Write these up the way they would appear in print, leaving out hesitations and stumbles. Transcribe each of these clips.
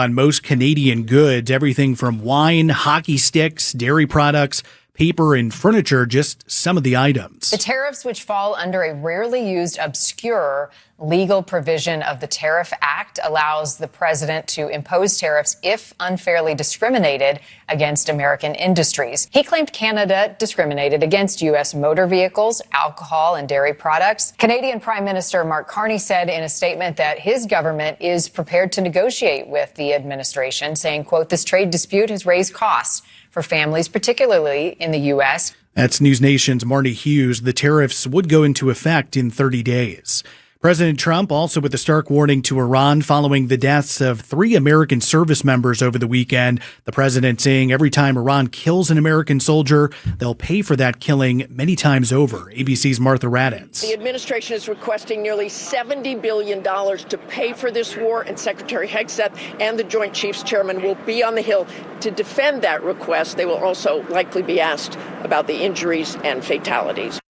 on most Canadian goods, everything from wine, hockey sticks, dairy products, paper, and furniture, just some of the items. The tariffs, which fall under a rarely used, obscure legal provision of the Tariff Act, allows the president to impose tariffs if unfairly discriminated against American industries. He claimed Canada discriminated against U.S. motor vehicles, alcohol, and dairy products. Canadian Prime Minister Mark Carney said in a statement that his government is prepared to negotiate with the administration, saying, quote, "This trade dispute has raised costs for families, particularly in the U.S." That's News Nation's Marty Hughes. The tariffs would go into effect in 30 days. President Trump also with a stark warning to Iran following the deaths of 3 American service members over the weekend. The president saying every time Iran kills an American soldier, they'll pay for that killing many times over. ABC's Martha Raddatz. The administration is requesting nearly $70 billion to pay for this war, and Secretary Hegseth and the Joint Chiefs Chairman will be on the Hill to defend that request. They will also likely be asked about the injuries and fatalities.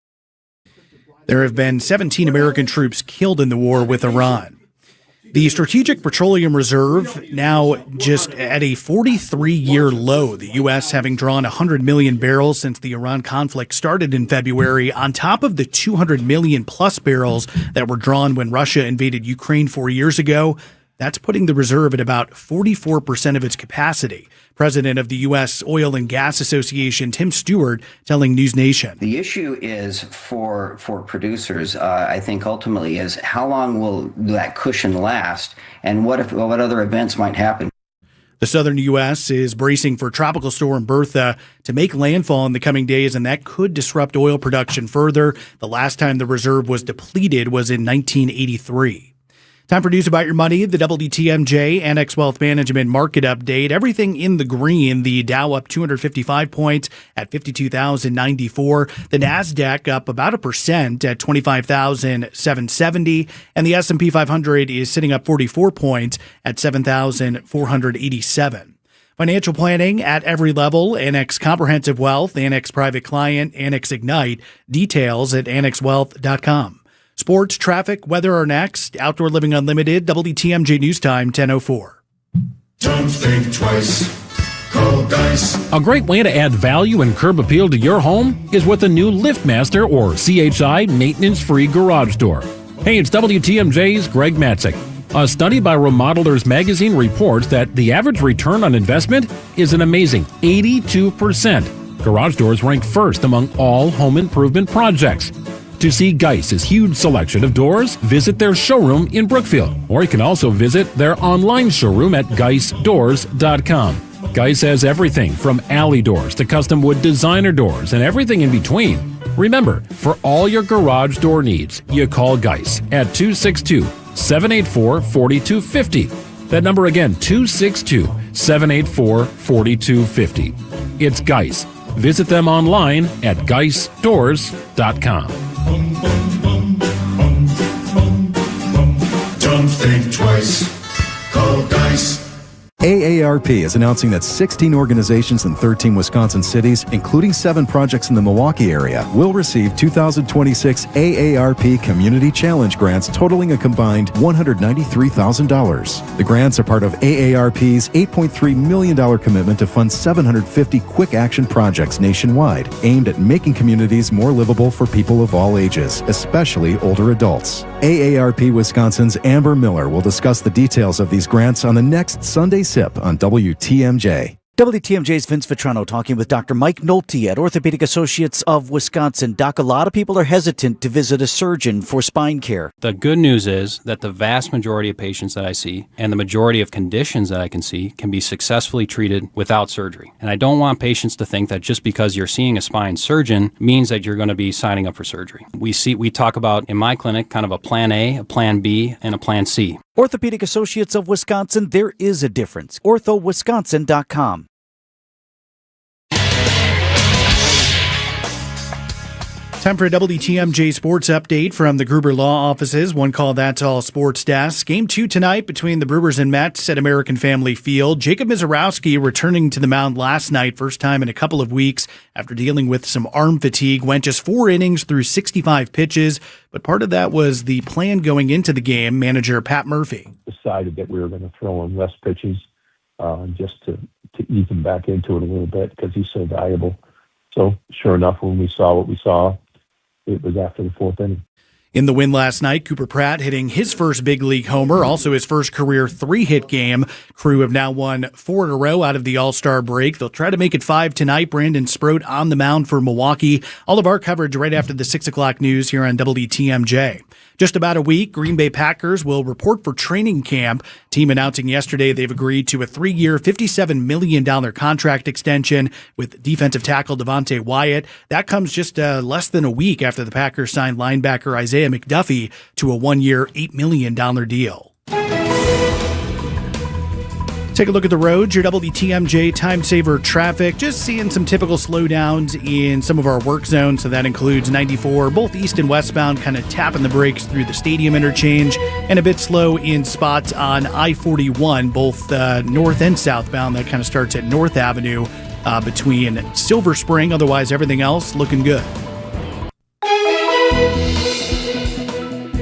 There have been 17 American troops killed in the war with Iran. The Strategic Petroleum Reserve now just at a 43-year low, the U.S. having drawn 100 million barrels since the Iran conflict started in February, on top of the 200 million plus barrels that were drawn when Russia invaded Ukraine 4 years ago. That's putting the reserve at about 44% of its capacity. President of the U.S. Oil and Gas Association, Tim Stewart, telling News Nation. The issue is for producers, I think ultimately, is how long will that cushion last, and what other events might happen? The southern U.S. is bracing for Tropical Storm Bertha to make landfall in the coming days, and that could disrupt oil production further. The last time the reserve was depleted was in 1983. Time for news about your money. The WTMJ Annex Wealth Management Market Update. Everything in the green. The Dow up 255 points at 52,094. The Nasdaq up about 1% at 25,770. And the S&P 500 is sitting up 44 points at 7,487. Financial planning at every level. Annex Comprehensive Wealth, Annex Private Client, Annex Ignite. Details at annexwealth.com. Sports, traffic, weather are next. Outdoor Living Unlimited, WTMJ News Time, 10:04. Don't think twice. Call Dice. A great way to add value and curb appeal to your home is with a new LiftMaster or CHI maintenance-free garage door. Hey, it's WTMJ's Greg Matzik. A study by Remodelers Magazine reports that the average return on investment is an amazing 82%. Garage doors ranked first among all home improvement projects. To see Geiss's huge selection of doors, visit their showroom in Brookfield, or you can also visit their online showroom at geissdoors.com. Geiss has everything from alley doors to custom wood designer doors and everything in between. Remember, for all your garage door needs, you call Geiss at 262-784-4250. That number again, 262-784-4250. It's Geiss. Visit them online at geissdoors.com. Don't think twice. Call Dice. AARP is announcing that 16 organizations in 13 Wisconsin cities, including 7 projects in the Milwaukee area, will receive 2026 AARP Community Challenge grants totaling a combined $193,000. The grants are part of AARP's $8.3 million commitment to fund 750 quick action projects nationwide, aimed at making communities more livable for people of all ages, especially older adults. AARP Wisconsin's Amber Miller will discuss the details of these grants on the next Sunday Sip on WTMJ. WTMJ's Vince Vitrano talking with Dr. Mike Nolte at Orthopedic Associates of Wisconsin. Doc, a lot of people are hesitant to visit a surgeon for spine care. The good news is that the vast majority of patients that I see and the majority of conditions that I can see can be successfully treated without surgery. And I don't want patients to think that just because you're seeing a spine surgeon means that you're going to be signing up for surgery. We talk about in my clinic kind of a plan A, a plan B, and a plan C. Orthopedic Associates of Wisconsin, there is a difference. orthowisconsin.com. Time for a WTMJ Sports Update from the Gruber Law Offices. One call, that's all sports desk. Game 2 tonight between the Brewers and Mets at American Family Field. Jacob Misiorowski returning to the mound last night, first time in a couple of weeks after dealing with some arm fatigue. Went just 4 innings through 65 pitches, but part of that was the plan going into the game. Manager Pat Murphy decided that we were going to throw him less pitches just to ease him back into it a little bit because he's so valuable. So sure enough, when we saw what we saw, it was after the 4th inning. In the win last night, Cooper Pratt hitting his first big league homer, also his first career 3-hit game. Crew have now won 4 in a row out of the All-Star break. They'll try to make it 5 tonight. Brandon Sproat on the mound for Milwaukee. All of our coverage right after the 6 o'clock news here on WTMJ. Just about a week, Green Bay Packers will report for training camp. Team announcing yesterday they've agreed to a 3-year, $57 million contract extension with defensive tackle Devontae Wyatt. That comes just less than a week after the Packers signed linebacker Isaiah McDuffie to a 1-year, $8 million deal. Take a look at the roads, your WTMJ time saver traffic. Just seeing some typical slowdowns in some of our work zones. So that includes 94, both east and westbound, kind of tapping the brakes through the stadium interchange, and a bit slow in spots on I-41, both north and southbound. That kind of starts at North Avenue between Silver Spring. Otherwise, everything else looking good.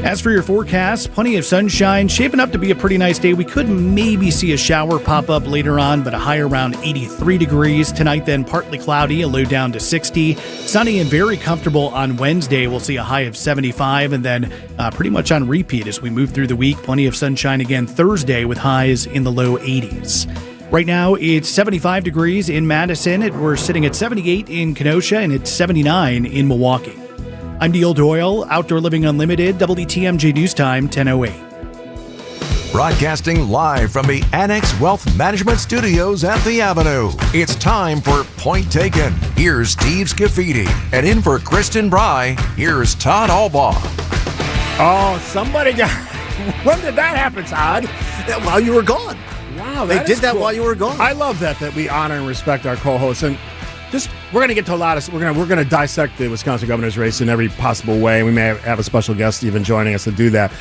As for your forecast, plenty of sunshine, shaping up to be a pretty nice day. We could maybe see a shower pop up later on, but a high around 83 degrees. Tonight then partly cloudy, a low down to 60. Sunny and very comfortable on Wednesday. We'll see a high of 75, and then pretty much on repeat as we move through the week. Plenty of sunshine again Thursday with highs in the low 80s. Right now, it's 75 degrees in Madison. We're sitting at 78 in Kenosha, and it's 79 in Milwaukee. I'm Neil Doyle, Outdoor Living Unlimited, WTMJ News Time, 10:08. Broadcasting live from the Annex Wealth Management Studios at the Avenue. It's time for Point Taken. Here's Steve Scafidi. And in for Kristen Bry, here's Todd Albaugh. Oh, somebody got... When did that happen, Todd? While you were gone. Wow, they did that cool. while you were gone. I love that we honor and respect our co-hosts. And just, we're going to get to a lot of, we're going to dissect the Wisconsin governor's race in every possible way. We may have a special guest even joining us to do that.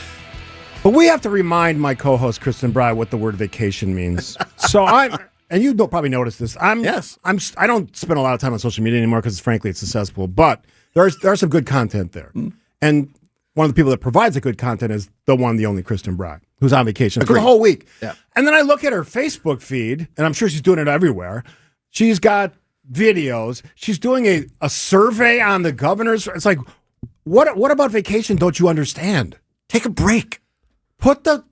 But we have to remind my co-host, Kristen Bry, what the word vacation means. So and you don't probably notice this. I don't spend a lot of time on social media anymore because frankly it's successful, but there's some good content there. And one of the people that provides the good content is the one, the only Kristen Bry, who's on vacation for the whole week. Yeah. And then I look at her Facebook feed, and I'm sure she's doing it everywhere. She's got videos. She's doing a survey on the governor's. It's like, what about vacation don't you understand? Take a break. Put the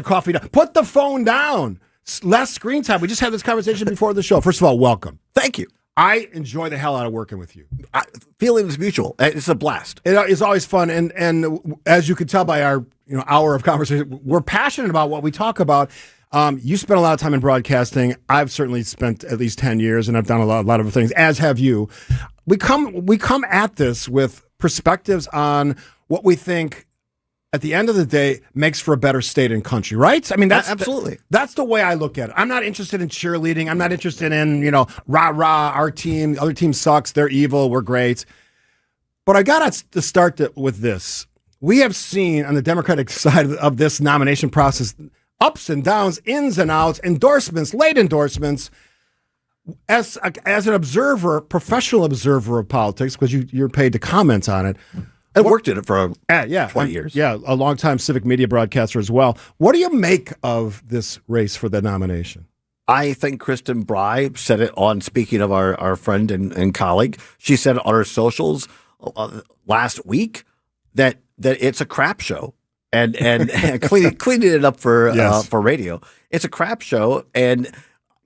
coffee down. Put the phone down. Less screen time. We just had this conversation before the show. First of all, welcome. Thank you. I enjoy the hell out of working with you. Feelings mutual. It's a blast. It's always fun, and as you can tell by our hour of conversation, we're passionate about what we talk about. You spent a lot of time in broadcasting. I've certainly spent at least 10 years, and I've done a lot of things, as have you. We come at this with perspectives on what we think, at the end of the day, makes for a better state and country, right? I mean, that's absolutely. That's the way I look at it. I'm not interested in cheerleading. I'm not interested in, rah-rah, our team, the other team sucks, they're evil, we're great. But I got to start with this. We have seen on the Democratic side of this nomination process ups and downs, ins and outs, endorsements, late endorsements. As an observer, professional observer of politics, because you're paid to comment on it. I worked in it for 20 years. Yeah, a long-time civic media broadcaster as well. What do you make of this race for the nomination? I think Kristen Bry said it on, speaking of our friend and colleague, she said on her socials last week that it's a crap show. And cleaning it up for radio. It's a crap show. And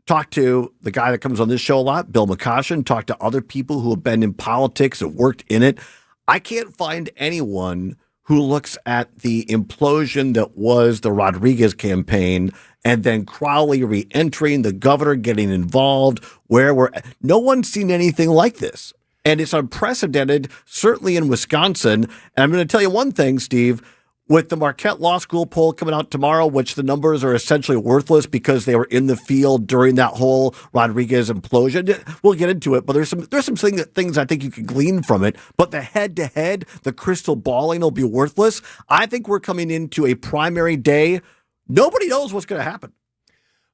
talk to the guy that comes on this show a lot, Bill McCoshen, talk to other people who have been in politics, have worked in it. I can't find anyone who looks at the implosion that was the Rodriguez campaign and then Crowley re-entering, the governor getting involved, no one's seen anything like this. And it's unprecedented, certainly in Wisconsin. And I'm going to tell you one thing, Steve. With the Marquette Law School poll coming out tomorrow, which the numbers are essentially worthless because they were in the field during that whole Rodriguez implosion. We'll get into it, but there's some things I think you can glean from it. But the head-to-head, the crystal balling will be worthless. I think we're coming into a primary day. Nobody knows what's going to happen.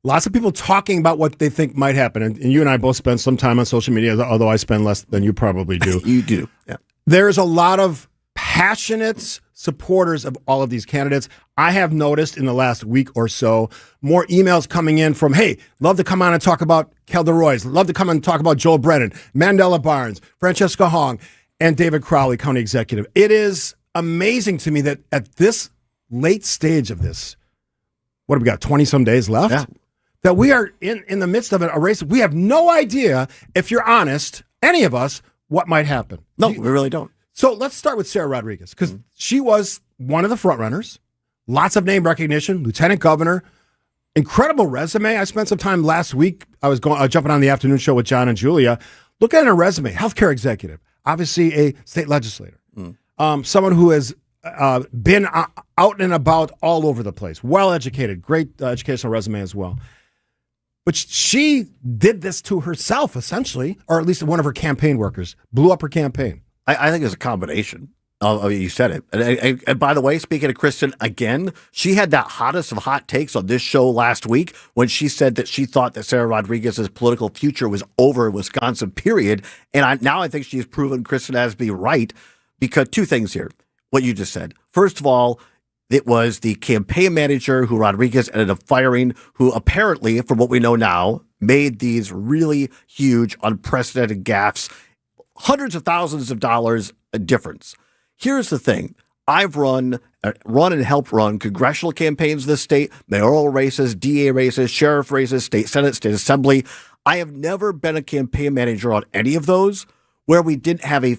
Lots of people talking about what they think might happen. And you and I both spend some time on social media, although I spend less than you probably do. You do, yeah. There's a lot of passionate supporters of all of these candidates. I have noticed in the last week or so more emails coming in from, hey, love to come on and talk about Kelda Royce, love to come on and talk about Joel Brennan, Mandela Barnes, Francesca Hong, and David Crowley, county executive. It is amazing to me that at this late stage of this, what have we got, 20-some days left? Yeah. That we are in the midst of a race. We have no idea, if you're honest, any of us, what might happen. No, we really don't. So let's start with Sarah Rodriguez, because she was one of the front runners. Lots of name recognition, lieutenant governor, incredible resume. I spent some time last week. I was jumping on the afternoon show with John and Julia. Look at her resume, healthcare executive, obviously a state legislator, someone who has been out and about all over the place, well-educated, great educational resume as well. But she did this to herself, essentially, or at least one of her campaign workers, blew up her campaign. I think it's a combination. You said it. And by the way, speaking of Kristen, again, she had that hottest of hot takes on this show last week when she said that she thought that Sarah Rodriguez's political future was over in Wisconsin, period. And I think she's proven Kristen has to be right, because two things here, what you just said. First of all, it was the campaign manager who Rodriguez ended up firing, who apparently, from what we know now, made these really huge, unprecedented gaffes, hundreds of thousands of dollars a difference. Here's the thing. I've run and helped run congressional campaigns in this state, mayoral races, DA races, sheriff races, state senate, state assembly. I have never been a campaign manager on any of those where we didn't have a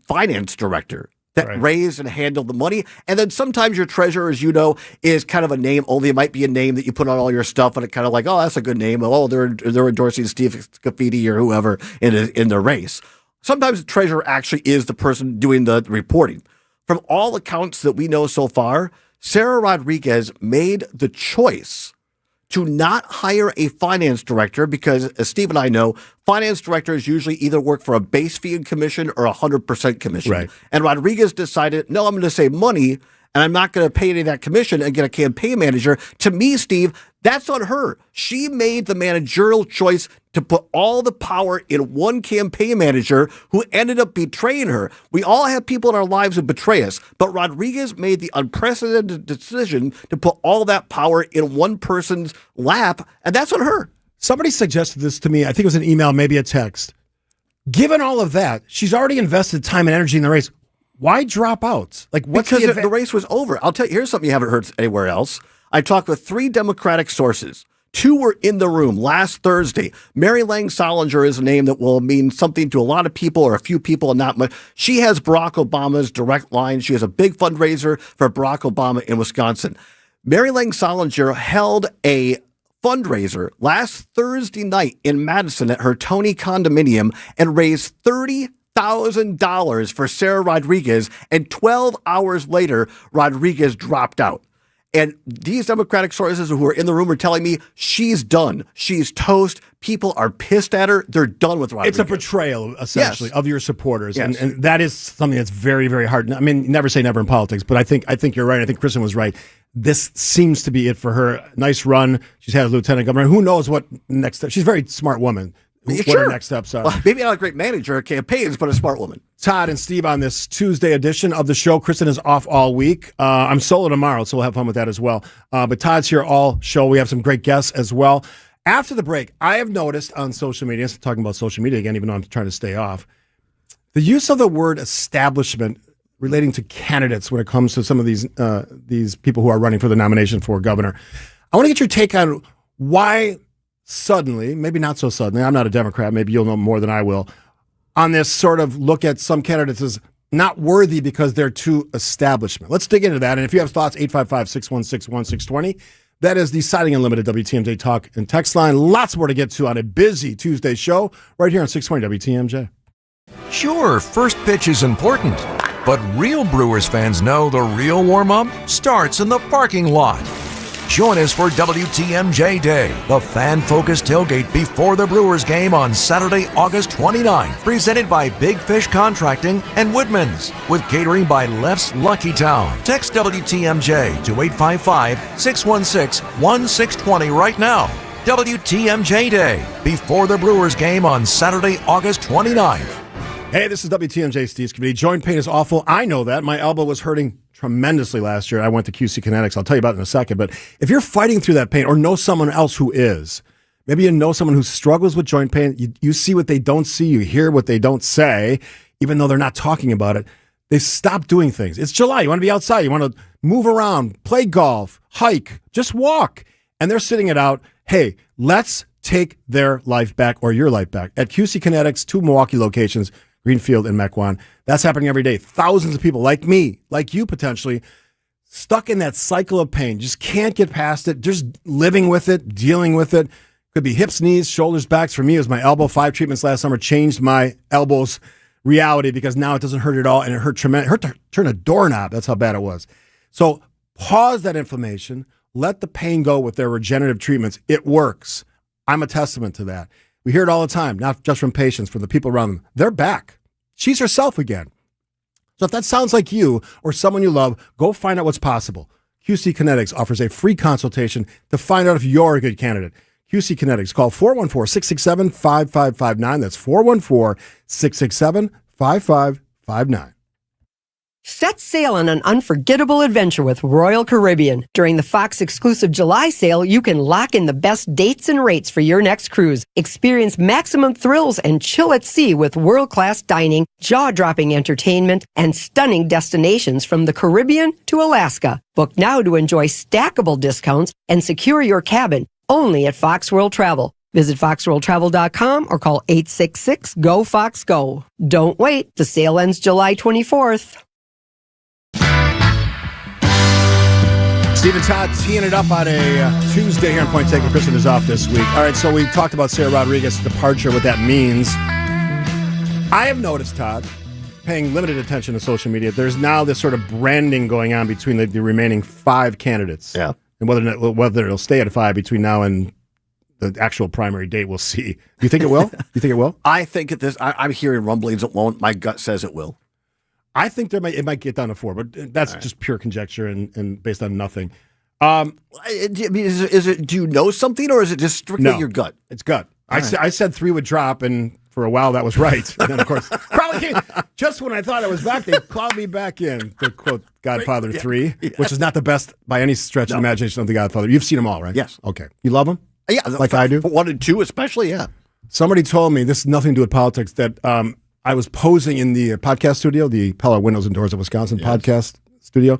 finance director that raised and handled the money. And then sometimes your treasurer, as you know, is kind of a name only. It might be a name that you put on all your stuff and it kind of like, oh, that's a good name. Oh, they're endorsing Steve Coffe or whoever in the race. Sometimes the treasurer actually is the person doing the reporting. From all accounts that we know so far, Sarah Rodriguez made the choice to not hire a finance director because, as Steve and I know, finance directors usually either work for a base fee and commission or 100% commission. Right. And Rodriguez decided, no, I'm going to save money and I'm not going to pay any of that commission and get a campaign manager. To me, Steve, that's on her. She made the managerial choice to put all the power in one campaign manager who ended up betraying her. We all have people in our lives who betray us, but Rodriguez made the unprecedented decision to put all that power in one person's lap, and that's on her. Somebody suggested this to me. I think it was an email, maybe a text. Given all of that, she's already invested time and energy in the race. Why drop out? Like, what's because the race was over. I'll tell you, here's something you haven't heard anywhere else. I talked with 3 Democratic sources. 2 were in the room last Thursday. Mary Lang Solinger is a name that will mean something to a lot of people or a few people and not much. She has Barack Obama's direct line. She has a big fundraiser for Barack Obama in Wisconsin. Mary Lang Solinger held a fundraiser last Thursday night in Madison at her Tony condominium and raised $30,000 for Sarah Rodriguez, and 12 hours later, Rodriguez dropped out. And these Democratic sources who are in the room are telling me she's done. She's toast. People are pissed at her. They're done with Rodriguez. It's a betrayal, essentially, of your supporters. Yes. And that is something that's very, very hard. I mean, never say never in politics, but I think you're right. I think Kristen was right. This seems to be it for her. Nice run. She's had a lieutenant governor. Who knows what next step? She's a very smart woman. What her next steps are. Well, maybe not a great manager of campaigns, but a smart woman. Todd and Steve on this Tuesday edition of the show. Kristen is off all week. I'm solo tomorrow, so we'll have fun with that as well. But Todd's here all show. We have some great guests as well. After the break, I have noticed on social media, talking about social media again, even though I'm trying to stay off, the use of the word establishment relating to candidates when it comes to some of these people who are running for the nomination for governor. I want to get your take on why suddenly, maybe not so suddenly, I'm not a Democrat, maybe you'll know more than I will, on this sort of look at some candidates as not worthy because they're too establishment. Let's dig into that. And if you have thoughts, 855-616-1620. That is the Siding Unlimited WTMJ talk and text line. Lots more to get to on a busy Tuesday show right here on 620 WTMJ. Sure, first pitch is important, but real Brewers fans know the real warm-up starts in the parking lot. Join us for WTMJ Day, the fan-focused tailgate before the Brewers game on Saturday, August 29th, presented by Big Fish Contracting and Woodman's, with catering by Left's Lucky Town. Text WTMJ to 855-616-1620 right now. WTMJ Day, before the Brewers game on Saturday, August 29th. Hey, this is WTMJ Steve's Committee. Joint pain is awful. I know that. My elbow was hurting tremendously last year. I went to QC Kinetics. I'll tell you about it in a second. But if you're fighting through that pain or know someone else who is, maybe you know someone who struggles with joint pain, you see what they don't see, you hear what they don't say, even though they're not talking about it. They stop doing things. It's July. You want to be outside. You want to move around, play golf, hike, just walk. And they're sitting it out. Hey, let's take their life back or your life back. At QC Kinetics, 2 Milwaukee locations, Greenfield and Mequon. That's happening every day. Thousands of people like me, like you potentially, stuck in that cycle of pain, just can't get past it, just living with it, dealing with it. Could be hips, knees, shoulders, backs. For me, it was my elbow. 5 treatments last summer changed my elbow's reality because now it doesn't hurt at all, and it hurt tremendous. It hurt to turn a doorknob. That's how bad it was. So pause that inflammation. Let the pain go with their regenerative treatments. It works. I'm a testament to that. We hear it all the time, not just from patients, from the people around them. They're back. She's herself again. So if that sounds like you or someone you love, go find out what's possible. QC Kinetics offers a free consultation to find out if you're a good candidate. QC Kinetics. Call 414-667-5559. That's 414-667-5559. Set sail on an unforgettable adventure with Royal Caribbean. During the Fox exclusive July sale, you can lock in the best dates and rates for your next cruise. Experience maximum thrills and chill at sea with world-class dining, jaw-dropping entertainment, and stunning destinations from the Caribbean to Alaska. Book now to enjoy stackable discounts and secure your cabin only at Fox World Travel. Visit foxworldtravel.com or call 866-GO-FOX-GO. Don't wait. The sale ends July 24th. Stephen Todd teeing it up on a Tuesday here on Point Taken. Kristen is off this week. All right, so we talked about Sarah Rodriguez's departure, what that means. I have noticed, Todd, paying limited attention to social media, there's now this sort of branding going on between the remaining 5 candidates. Yeah. And whether it'll stay at 5 between now and the actual primary date, we'll see. Do you think it will? You think it will? I think I'm hearing rumblings it won't. My gut says it will. I think it might get down to 4, but that's just pure conjecture and based on nothing. Is it? Do you know something, or is it just strictly your gut? It's gut. I said 3 would drop, and for a while that was right. And then, of course, probably came, just when I thought I was back, they called me back in to quote Godfather 3, which is not the best by any stretch of the imagination of the Godfather. You've seen them all, right? Yes. Okay. You love them? Yeah, like I do. 1 and 2, especially. Yeah. Somebody told me, this has nothing to do with politics, that I was posing in the podcast studio, the Pella Windows and Doors of Wisconsin podcast studio,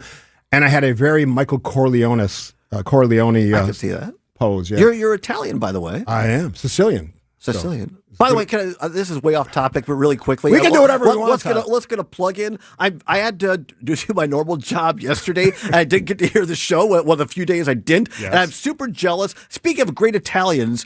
and I had a very Michael Corleone. I can see that pose. Yeah. You're Italian, by the way. I am Sicilian. Sicilian. So. By the way, this is way off topic, but really quickly, we can do whatever we want. Let's get a plug in. I had to do my normal job yesterday, and I didn't get to hear the show. Well, the few days I didn't, and I'm super jealous. Speaking of great Italians,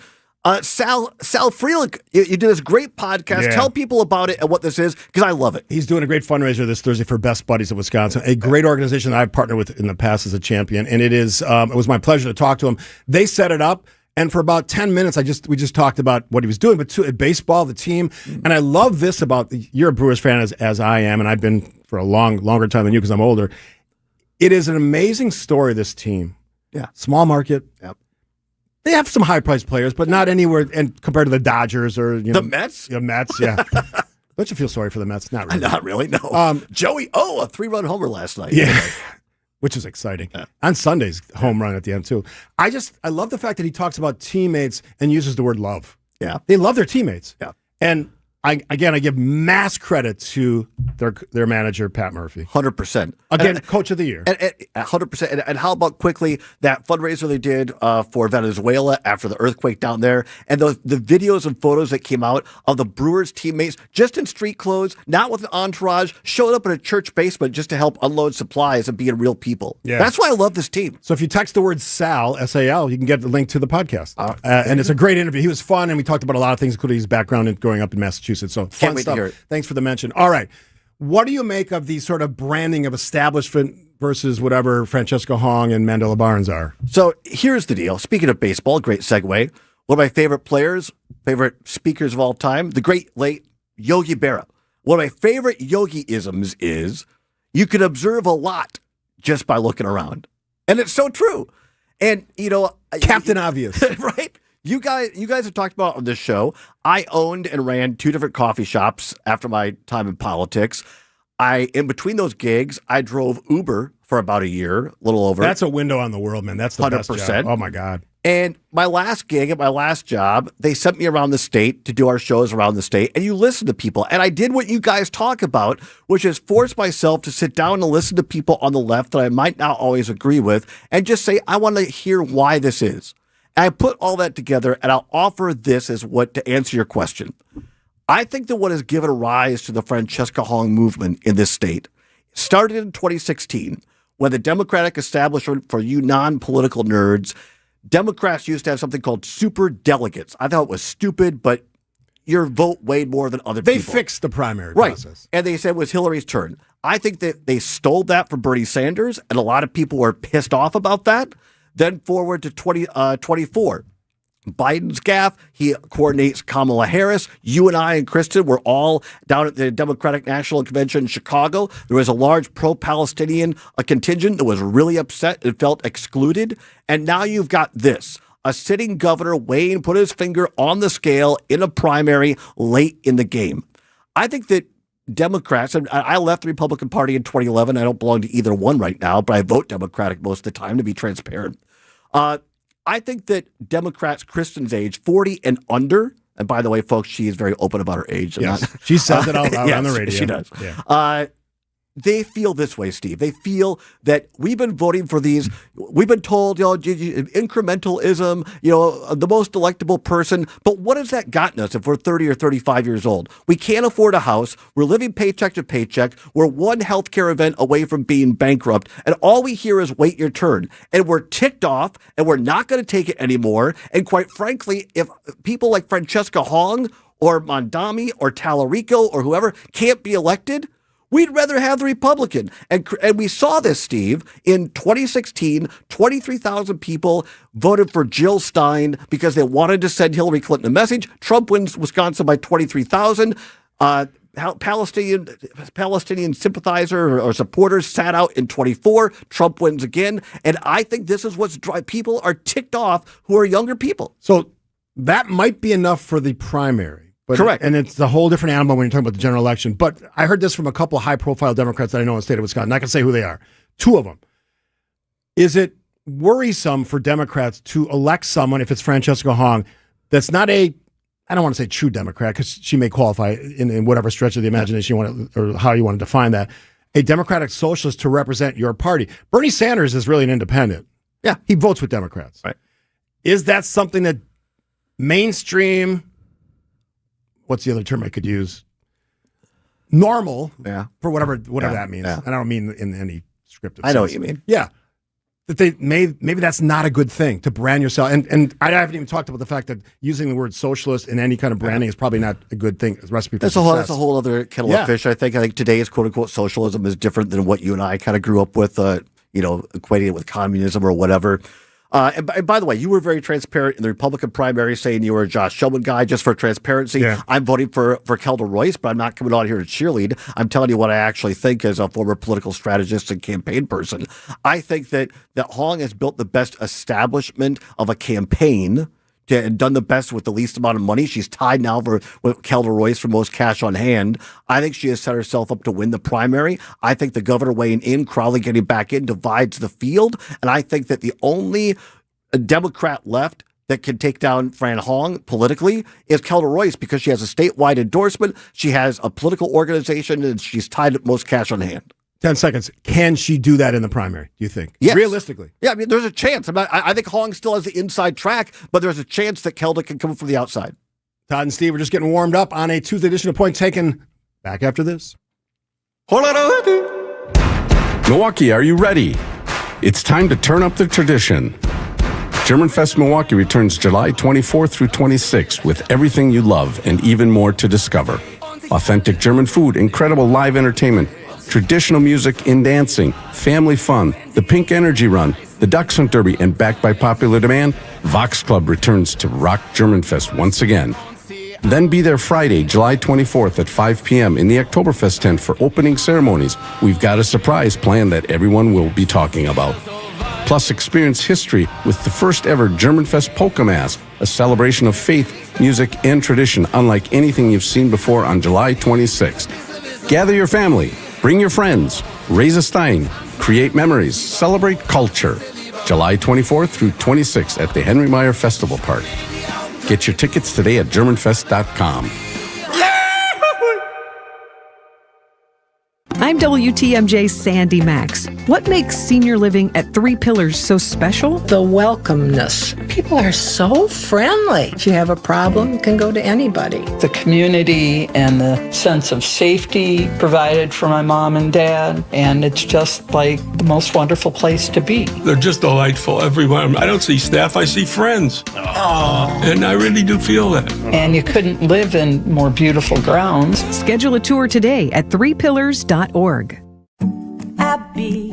Sal Freeland, you did this great podcast. Tell people about it and what this is, because I love it. He's doing a great fundraiser this Thursday for Best Buddies of Wisconsin, a great organization that I've partnered with in the past as a champion, and it was my pleasure to talk to him. They set it up. And for about 10 minutes, we just talked about what he was doing, but baseball, the team. And I love this about, you're a Brewers fan as I am, and I've been for a longer time than you because I'm older. It is an amazing story, this team. Yeah. Small market. Yep. They have some high-priced players, but not anywhere, and compared to the Dodgers or the Mets? The Mets, yeah. Don't you feel sorry for the Mets? Not really. Not really, no. Joey, a 3-run homer last night. Yeah. Which is exciting. Yeah. On Sundays, home run at the end, too. I love the fact that he talks about teammates and uses the word love. Yeah. They love their teammates. Yeah. And I give mass credit to their manager, Pat Murphy. 100%. Again, Coach of the Year. 100%. And how about quickly that fundraiser they did for Venezuela after the earthquake down there, and the videos and photos that came out of the Brewers teammates just in street clothes, not with an entourage, showed up in a church basement just to help unload supplies and being real people. Yeah. That's why I love this team. So if you text the word Sal, S-A-L, you can get the link to the podcast. And it's a great interview. He was fun, and we talked about a lot of things, including his background in growing up in Massachusetts. So Can't wait stuff. to hear it. Thanks for the mention. All right. What do you make of the sort of branding of establishment versus whatever Francesco Hong and Mandela Barnes are? So here's the deal. Speaking of baseball, great segue. One of my favorite players, favorite speakers of all time, the great late Yogi Berra. One of my favorite Yogi-isms is you can observe a lot just by looking around. And it's so true. And, Captain Obvious. Right? You guys have talked about on this show. I owned and ran 2 different coffee shops after my time in politics. In between those gigs, I drove Uber for about a year, a little over. That's a window on the world, man. That's the 100%. Best job. Oh, my God. And my last gig at my last job, they sent me around the state to do our shows around the state, and you listen to people. And I did what you guys talk about, which is force myself to sit down and listen to people on the left that I might not always agree with and just say, I want to hear why this is. And I put all that together, and I'll offer this as what to answer your question. I think that what has given rise to the Francesca Hong movement in this state started in 2016 when the Democratic establishment, for you non-political nerds, Democrats used to have something called super delegates. I thought it was stupid, but your vote weighed more than other people. They fixed the primary process. And they said it was Hillary's turn. I think that they stole that from Bernie Sanders, and a lot of people were pissed off about that. Then forward to 2024. Biden's gaffe, he coordinates Kamala Harris. You and I and Kristen were all down at the Democratic National Convention in Chicago. There was a large pro-Palestinian contingent that was really upset and felt excluded. And now you've got this, a sitting governor weighing, put his finger on the scale in a primary late in the game. I think that Democrats, and I left the Republican Party in 2011. I don't belong to either one right now, but I vote Democratic most of the time to be transparent. I think that Democrats, Kristen's age, 40 and under, and by the way, folks, she is very open about her age. Yes, she says it out loud on the radio. She does. Yeah. They feel this way, Steve. They feel that we've been voting for these. We've been told, incrementalism, the most electable person. But what has that gotten us if we're 30 or 35 years old? We can't afford a house. We're living paycheck to paycheck. We're one healthcare event away from being bankrupt. And all we hear is wait your turn. And we're ticked off and we're not going to take it anymore. And quite frankly, if people like Francesca Hong or Mondami or Tallarico or whoever can't be elected, we'd rather have the Republican. And we saw this, Steve, in 2016, 23,000 people voted for Jill Stein because they wanted to send Hillary Clinton a message. Trump wins Wisconsin by 23,000. Palestinian sympathizer or supporters sat out in 24. Trump wins again. And I think this is what's driving people are ticked off who are younger people. So that might be enough for the primary. But, correct. And it's a whole different animal when you're talking about the general election. But I heard this from a couple of high-profile Democrats that I know in the state of Wisconsin. I can say who they are. Two of them. Is it worrisome for Democrats to elect someone, if it's Francesca Hong, that's not I don't want to say true Democrat, because she may qualify in whatever stretch of the imagination you want to, or how you want to define that, a Democratic socialist to represent your party? Bernie Sanders is really an independent. Yeah. He votes with Democrats. Right. Is that something that mainstream... What's the other term I could use? Normal, for whatever that means. Yeah. And I don't mean in any scripted sense. I know what you mean. Yeah. That maybe that's not a good thing to brand yourself. And I haven't even talked about the fact that using the word socialist in any kind of branding is probably not a good thing. Recipe for success. That's a whole other kettle of fish. I think today's quote unquote socialism is different than what you and I kind of grew up with, equating it with communism or whatever. And by the way, you were very transparent in the Republican primary, saying you were a Josh Shulman guy. Just for transparency, I'm voting for Kelda Royce, but I'm not coming on here to cheerlead. I'm telling you what I actually think as a former political strategist and campaign person. I think that Hong has built the best establishment of a campaign and done the best with the least amount of money. She's tied now with Kelda Royce for most cash on hand. I think she has set herself up to win the primary. I think the governor weighing in, Crowley getting back in, divides the field. And I think that the only Democrat left that can take down Fran Hong politically is Kelda Royce, because she has a statewide endorsement. She has a political organization, and she's tied with most cash on hand. 10 seconds. Can she do that in the primary, do you think? Yes. Realistically? Yeah, I mean, there's a chance. I think Hong still has the inside track, but there's a chance that Kelda can come from the outside. Todd and Steve are just getting warmed up on a Tuesday edition of Point Taken. Back after this. Milwaukee, are you ready? It's time to turn up the tradition. Germanfest Milwaukee returns July 24th through 26th with everything you love and even more to discover. Authentic German food, incredible live entertainment, traditional music and dancing, family fun, the Pink Energy Run, the Dachshund Derby, and backed by popular demand, Vox Club returns to rock Germanfest once again. Then be there Friday, July 24th at 5 p.m. in the Oktoberfest tent for opening ceremonies. We've got a surprise planned that everyone will be talking about. Plus, experience history with the first ever Germanfest Polka Mass, a celebration of faith, music, and tradition unlike anything you've seen before on July 26th. Gather your family, bring your friends, raise a stein, create memories, celebrate culture. July 24th through 26th at the Henry Meyer Festival Park. Get your tickets today at GermanFest.com. I'm WTMJ's Sandy Max. What makes senior living at Three Pillars so special? The welcomeness. People are so friendly. If you have a problem, you can go to anybody. The community and the sense of safety provided for my mom and dad, and it's just like the most wonderful place to be. They're just delightful, everyone. I don't see staff, I see friends. Aww. And I really do feel that. And you couldn't live in more beautiful grounds. Schedule a tour today at threepillars.org. Abbey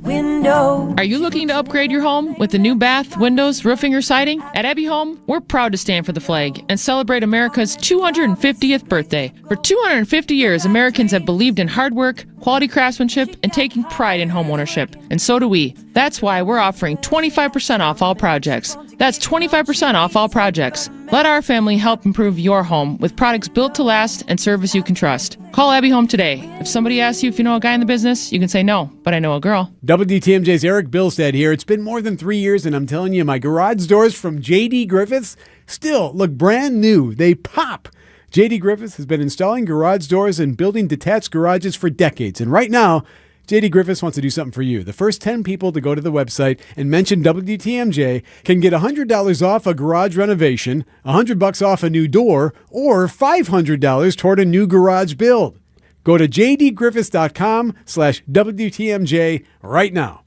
Window. Are you looking to upgrade your home with a new bath, windows, roofing, or siding? At Abbey Home, we're proud to stand for the flag and celebrate America's 250th birthday. For 250 years, Americans have believed in hard work, quality craftsmanship, and taking pride in homeownership. And so do we. That's why we're offering 25% off all projects. That's 25% off all projects. Let our family help improve your home with products built to last and service you can trust. Call Abbey Home today. If somebody asks you if you know a guy in the business, you can say no, but I know a girl. WTMJ's Eric Bilstead here. It's been more than 3 years, and I'm telling you, my garage doors from J.D. Griffiths still look brand new. They pop. J.D. Griffiths has been installing garage doors and building detached garages for decades, and right now, J.D. Griffiths wants to do something for you. The first 10 people to go to the website and mention WTMJ can get $100 off a garage renovation, $100 off a new door, or $500 toward a new garage build. Go to jdgriffiths.com/WTMJ right now.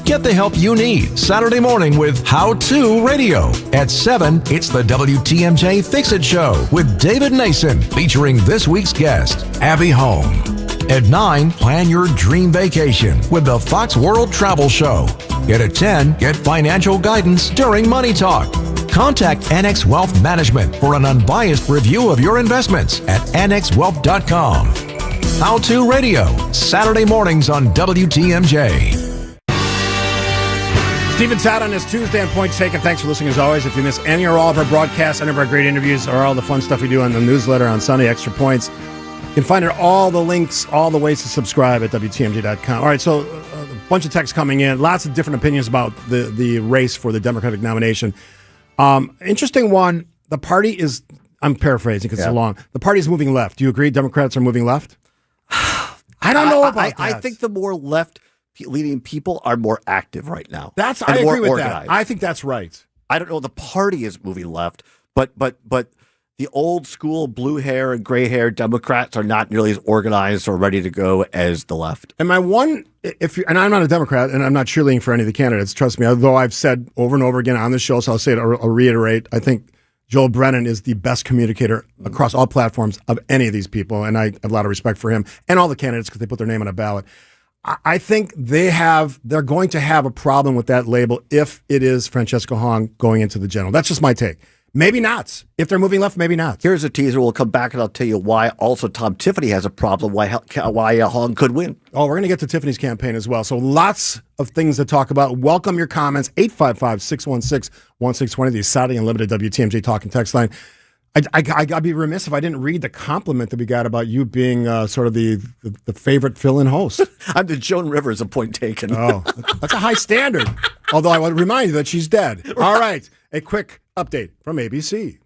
Get the help you need Saturday morning with How To Radio. At 7, it's the WTMJ Fix It Show with David Nason, featuring this week's guest, Abby Home. At 9, plan your dream vacation with the Fox World Travel Show. Yet at 10, get financial guidance during Money Talk. Contact Annex Wealth Management for an unbiased review of your investments at annexwealth.com. How To Radio, Saturday mornings on WTMJ. Stephen Sat on this Tuesday on Point Taken. Thanks for listening as always. If you miss any or all of our broadcasts, any of our great interviews, or all the fun stuff we do on the newsletter on Sunday, Extra Points, you can find all the links, all the ways to subscribe at WTMJ.com. All right, so a bunch of texts coming in. Lots of different opinions about the race for the Democratic nomination. Interesting one. The party is, I'm paraphrasing because it's long. The party is moving left. Do you agree Democrats are moving left? I don't know about that. I think the more left-leaning people are more active right now. I agree with that. I think that's right. I don't know. The party is moving left, but the old school blue hair and gray hair Democrats are not nearly as organized or ready to go as the left. And my one, and I'm not a Democrat, and I'm not cheerleading for any of the candidates. Trust me. Although I've said over and over again on this show, so I'll say it. I'll reiterate. I think Joel Brennan is the best communicator across all platforms of any of these people, and I have a lot of respect for him and all the candidates because they put their name on a ballot. I think they're going to have a problem with that label if it is Francesca Hong going into the general. That's just my take. Maybe not. If they're moving left, maybe not. Here's a teaser. We'll come back and I'll tell you why also Tom Tiffany has a problem, why Hong could win. Oh, we're going to get to Tiffany's campaign as well. So lots of things to talk about. Welcome your comments. 855-616-1620, the Saturday Unlimited WTMJ talk and text line. I'd be remiss if I didn't read the compliment that we got about you being sort of the favorite fill-in host. I'm the Joan Rivers of Point Taken. Oh, that's a high standard. Although I want to remind you that she's dead. All right, a quick update from ABC.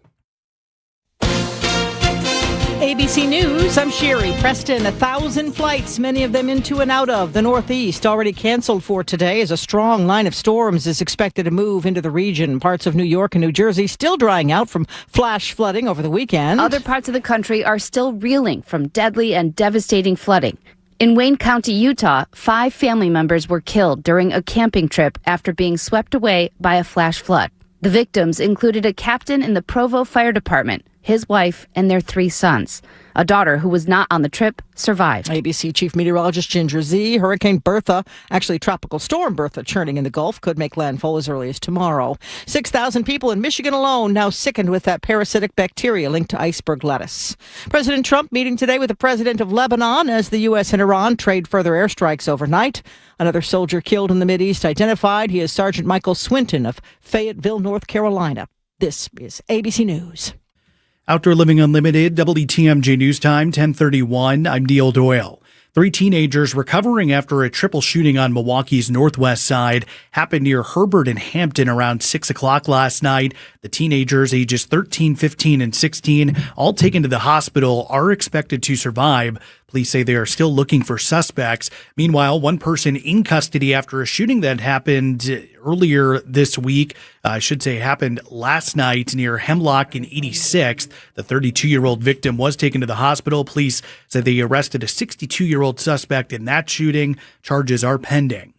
ABC News, I'm Sherry. Preston, 1,000 flights, many of them into and out of the Northeast, already canceled for today as a strong line of storms is expected to move into the region. Parts of New York and New Jersey still drying out from flash flooding over the weekend. Other parts of the country are still reeling from deadly and devastating flooding. In Wayne County, Utah, 5 family members were killed during a camping trip after being swept away by a flash flood. The victims included a captain in the Provo Fire Department, his wife, and their 3 sons. A daughter who was not on the trip survived. ABC Chief Meteorologist Ginger Z. Hurricane Bertha, actually Tropical Storm Bertha, churning in the Gulf, could make landfall as early as tomorrow. 6,000 people in Michigan alone now sickened with that parasitic bacteria linked to iceberg lettuce. President Trump meeting today with the president of Lebanon as the U.S. and Iran trade further airstrikes overnight. Another soldier killed in the Mideast identified. He is Sergeant Michael Swinton of Fayetteville, North Carolina. This is ABC News. Outdoor Living Unlimited, WTMJ News Time, 1031. I'm Neil Doyle. 3 teenagers recovering after a triple shooting on Milwaukee's northwest side happened near Herbert and Hampton around 6 o'clock last night. The teenagers, ages 13, 15, and 16, all taken to the hospital, are expected to survive. Police say they are still looking for suspects. Meanwhile, one person in custody after a shooting that happened earlier this week, happened last night near Hemlock and 86th. The 32-year-old victim was taken to the hospital. Police said they arrested a 62-year-old suspect in that shooting. Charges are pending.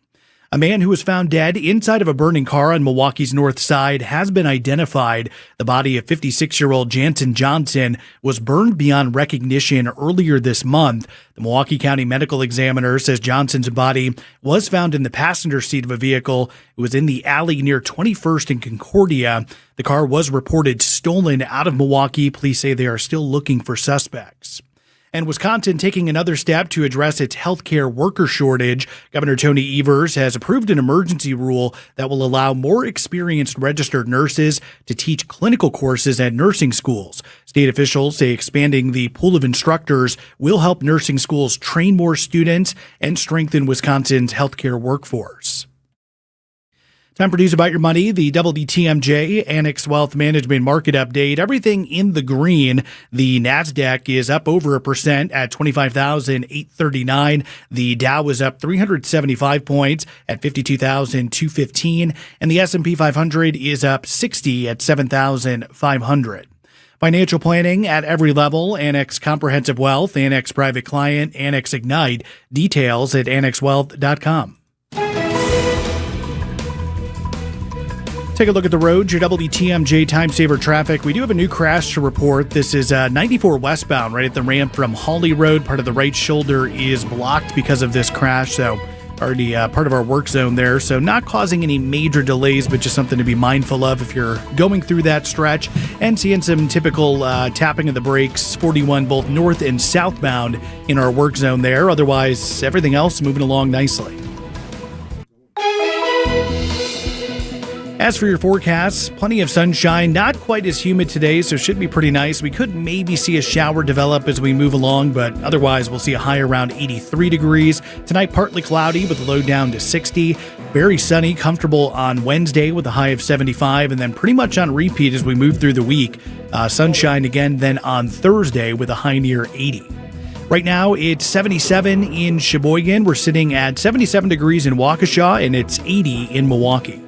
A man who was found dead inside of a burning car on Milwaukee's north side has been identified. The body of 56-year-old Jansen Johnson was burned beyond recognition earlier this month. The Milwaukee County Medical Examiner says Johnson's body was found in the passenger seat of a vehicle. It was in the alley near 21st and Concordia. The car was reported stolen out of Milwaukee. Police say they are still looking for suspects. And Wisconsin taking another step to address its healthcare worker shortage. Governor Tony Evers has approved an emergency rule that will allow more experienced registered nurses to teach clinical courses at nursing schools. State officials say expanding the pool of instructors will help nursing schools train more students and strengthen Wisconsin's healthcare workforce. Time for news about your money. The WTMJ Annex Wealth Management Market Update. Everything in the green. The NASDAQ is up over 1% at 25,839. The Dow is up 375 points at 52,215. And the S&P 500 is up 60 at 7,500. Financial planning at every level. Annex Comprehensive Wealth, Annex Private Client, Annex Ignite. Details at annexwealth.com. Take a look at the road, your WTMJ time saver traffic. We do have a new crash to report. This is 94 westbound, right at the ramp from Hawley Road. Part of the right shoulder is blocked because of this crash, so already part of our work zone there. So not causing any major delays, but just something to be mindful of if you're going through that stretch. And seeing some typical tapping of the brakes, 41 both north and southbound in our work zone there. Otherwise, everything else moving along nicely. As for your forecasts, plenty of sunshine, not quite as humid today, so should be pretty nice. We could maybe see a shower develop as we move along, but otherwise we'll see a high around 83 degrees. Tonight, partly cloudy with a low down to 60. Very sunny, comfortable on Wednesday with a high of 75, and then pretty much on repeat as we move through the week. Sunshine again then on Thursday with a high near 80. Right now, it's 77 in Sheboygan. We're sitting at 77 degrees in Waukesha, and it's 80 in Milwaukee.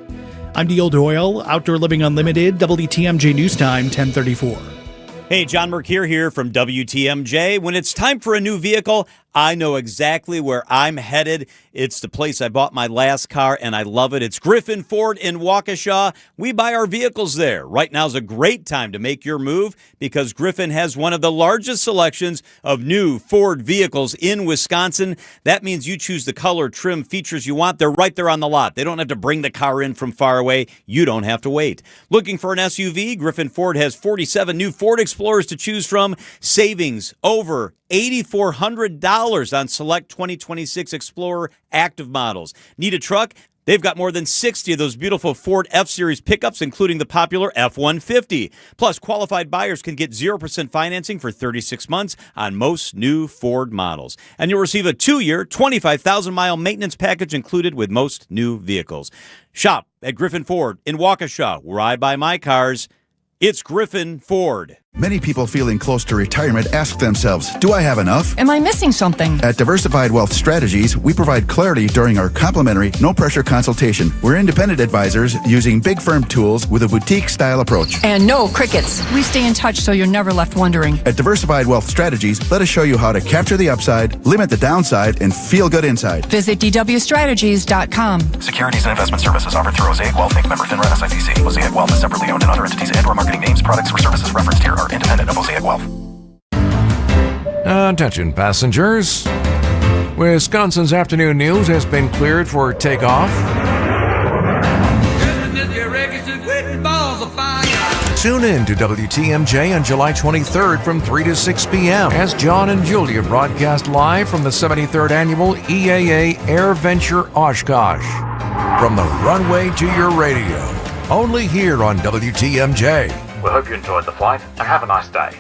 I'm Neil Doyle, Outdoor Living Unlimited, WTMJ News Time, 1034. Hey, John Mercure here from WTMJ. When it's time for a new vehicle, I know exactly where I'm headed. It's the place I bought my last car, and I love it. It's Griffin Ford in Waukesha. We buy our vehicles there. Right now is a great time to make your move because Griffin has one of the largest selections of new Ford vehicles in Wisconsin. That means you choose the color, trim, features you want. They're right there on the lot. They don't have to bring the car in from far away. You don't have to wait. Looking for an SUV? Griffin Ford has 47 new Ford Explorers to choose from. Savings over $8,400 on select 2026 Explorer active models. Need a truck? They've got more than 60 of those beautiful Ford F-Series pickups, including the popular F-150. Plus, qualified buyers can get 0% financing for 36 months on most new Ford models. And you'll receive a 2-year, 25,000-mile maintenance package included with most new vehicles. Shop at Griffin Ford in Waukesha, where I buy my cars. It's Griffin Ford. Many people feeling close to retirement ask themselves, do I have enough? Am I missing something? At Diversified Wealth Strategies, we provide clarity during our complimentary, no-pressure consultation. We're independent advisors using big firm tools with a boutique-style approach. And no crickets. We stay in touch so you're never left wondering. At Diversified Wealth Strategies, let us show you how to capture the upside, limit the downside, and feel good inside. Visit dwstrategies.com. Securities and investment services offered through Mosaic Wealth Inc. Member FINRA SIPC. Mosaic Wealth is separately owned, and other entities and/or marketing names, products, or services referenced here are independent of Mosaic Wealth. Attention passengers. Wisconsin's afternoon news has been cleared for takeoff. Tune in to WTMJ on July 23rd from 3 to 6 p.m. as John and Julia broadcast live from the 73rd Annual EAA Air Venture Oshkosh. From the runway to your radio, only here on WTMJ. We hope you enjoyed the flight and have a nice day.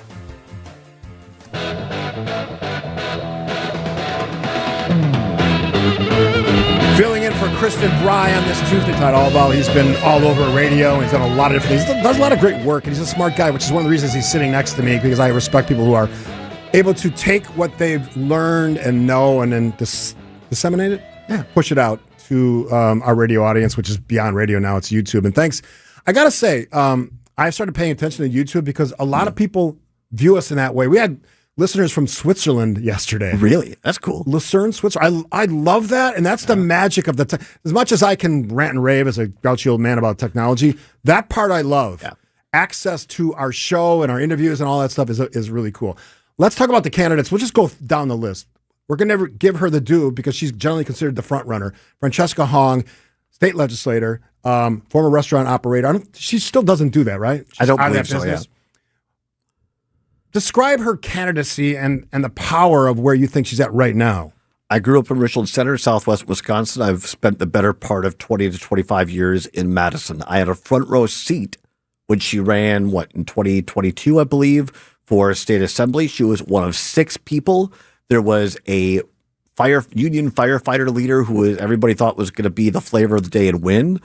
for Kristen Bry on this Tuesday. Todd Allball, he's been all over radio. He's done a lot of different things. He does a lot of great work, and he's a smart guy, which is one of the reasons he's sitting next to me, because I respect people who are able to take what they've learned and know and then disseminate it, push it out to our radio audience, which is beyond radio now. It's YouTube. And thanks. I got to say, I started paying attention to YouTube because a lot of people view us in that way. We had listeners from Switzerland yesterday. Really? That's cool. Lucerne, Switzerland. I love that, and that's the magic of the as much as I can rant and rave as a grouchy old man about technology, that part I love. Yeah. Access to our show and our interviews and all that stuff is really cool. Let's talk about the candidates. We'll just go down the list. We're going to give her the due because she's generally considered the front runner. Francesca Hong, state legislator, former restaurant operator. She still doesn't do that, right? She's I don't out of believe that so, business. yeah. Describe her candidacy and the power of where you think she's at right now. I grew up in Richland Center, southwest Wisconsin. I've spent the better part of 20 to 25 years in Madison. I had a front row seat when she ran, in 2022, I believe, for state assembly. She was one of 6 people. There was a union firefighter leader who everybody thought was going to be the flavor of the day and win.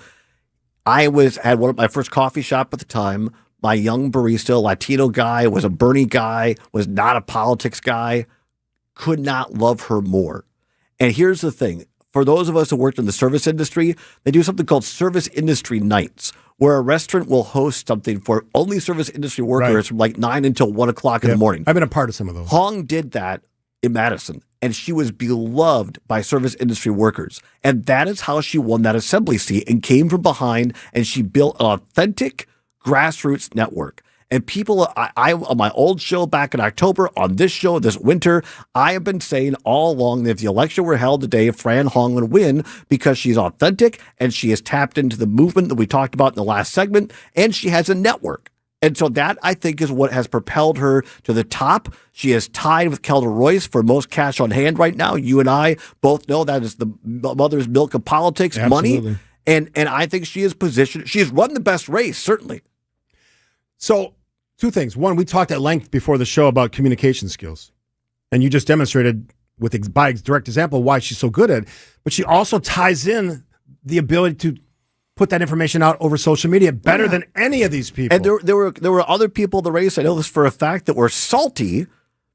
I had one of my first coffee shop at the time. My young barista, Latino guy, was a Bernie guy, was not a politics guy, could not love her more. And here's the thing. For those of us who worked in the service industry, they do something called service industry nights, where a restaurant will host something for only service industry workers from like 9 until 1 o'clock in the morning. I've been a part of some of those. Hong did that in Madison, and she was beloved by service industry workers. And that is how she won that assembly seat and came from behind, and she built an authentic grassroots network. And people, I on my old show back in October, on this show this winter, I have been saying all along that if the election were held today, Fran Hong would win because she's authentic and she has tapped into the movement that we talked about in the last segment, and she has a network. And so that, I think, is what has propelled her to the top. She is tied with Kelda Royce for most cash on hand right now. You and I both know that is the mother's milk of politics, money. And I think she is positioned. She has run the best race, certainly. So, 2 things. One, we talked at length before the show about communication skills. And you just demonstrated by direct example why she's so good at it. But she also ties in the ability to put that information out over social media better than any of these people. And there were other people in the race, I know this for a fact, that were salty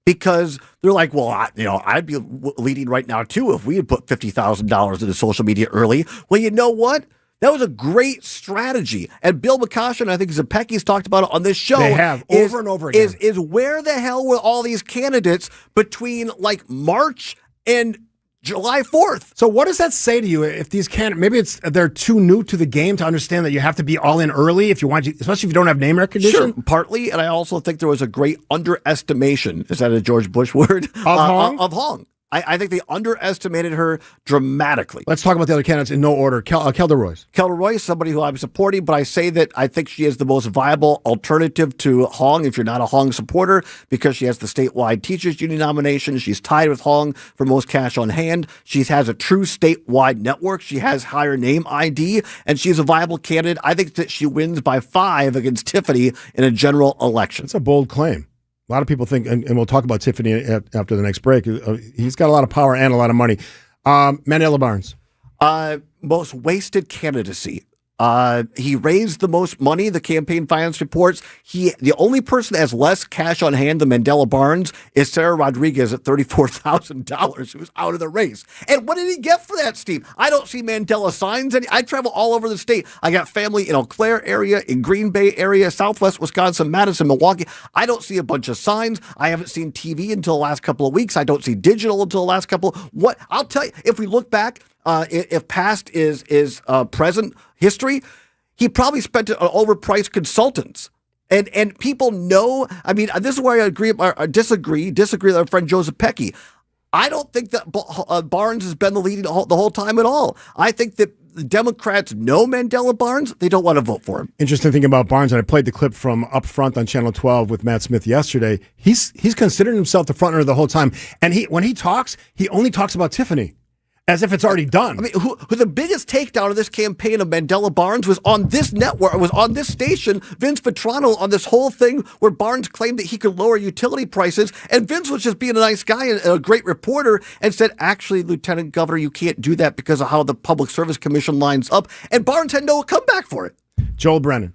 because they're like, well, I'd be leading right now too if we had put $50,000 into social media early. Well, you know what? That was a great strategy. And Bill McCoshen, and I think Zepecki's talked about it on this show. They have over and over again. Is where the hell were all these candidates between like March and July 4th? So what does that say to you if these candidates, maybe they're too new to the game to understand that you have to be all in early if you want to, especially if you don't have name recognition? Sure, partly. And I also think there was a great underestimation, is that a George Bush word? Of Hong? Of Hong. I think they underestimated her dramatically. Let's talk about the other candidates in no order. Kelda Royce. Kelda Royce, somebody who I'm supporting, but I say that I think she is the most viable alternative to Hong if you're not a Hong supporter, because she has the statewide teachers union nomination. She's tied with Hong for most cash on hand. She has a true statewide network. She has higher name ID, and she's a viable candidate. I think that she wins by 5 against Tiffany in a general election. That's a bold claim. A lot of people think, and we'll talk about Tiffany after the next break, he's got a lot of power and a lot of money. Mandela Barnes. Most wasted candidacy. He raised the most money, the campaign finance reports. The only person that has less cash on hand than Mandela Barnes is Sarah Rodriguez at $34,000, who's out of the race. And what did he get for that, Steve? I don't see Mandela signs. I travel all over the state. I got family in Eau Claire area, in Green Bay area, Southwest Wisconsin, Madison, Milwaukee. I don't see a bunch of signs. I haven't seen TV until the last couple of weeks. I don't see digital until the last couple. I'll tell you, if we look back, if past is present history, he probably spent it on overpriced consultants. And people know, I mean, this is where I disagree with our friend Joseph Pecky. I don't think that Barnes has been the leading the whole time at all. I think that the Democrats know Mandela Barnes. They don't want to vote for him. Interesting thing about Barnes, and I played the clip from Up Front on Channel 12 with Matt Smith yesterday. He's considered himself the front runner the whole time. And when he talks, he only talks about Tiffany. As if it's already done. I mean, who the biggest takedown of this campaign of Mandela Barnes was on this network, was on this station, Vince Vitrano, on this whole thing where Barnes claimed that he could lower utility prices, and Vince was just being a nice guy and a great reporter and said, actually, Lieutenant Governor, you can't do that because of how the Public Service Commission lines up, and Barnes had no comeback for it. Joel Brennan.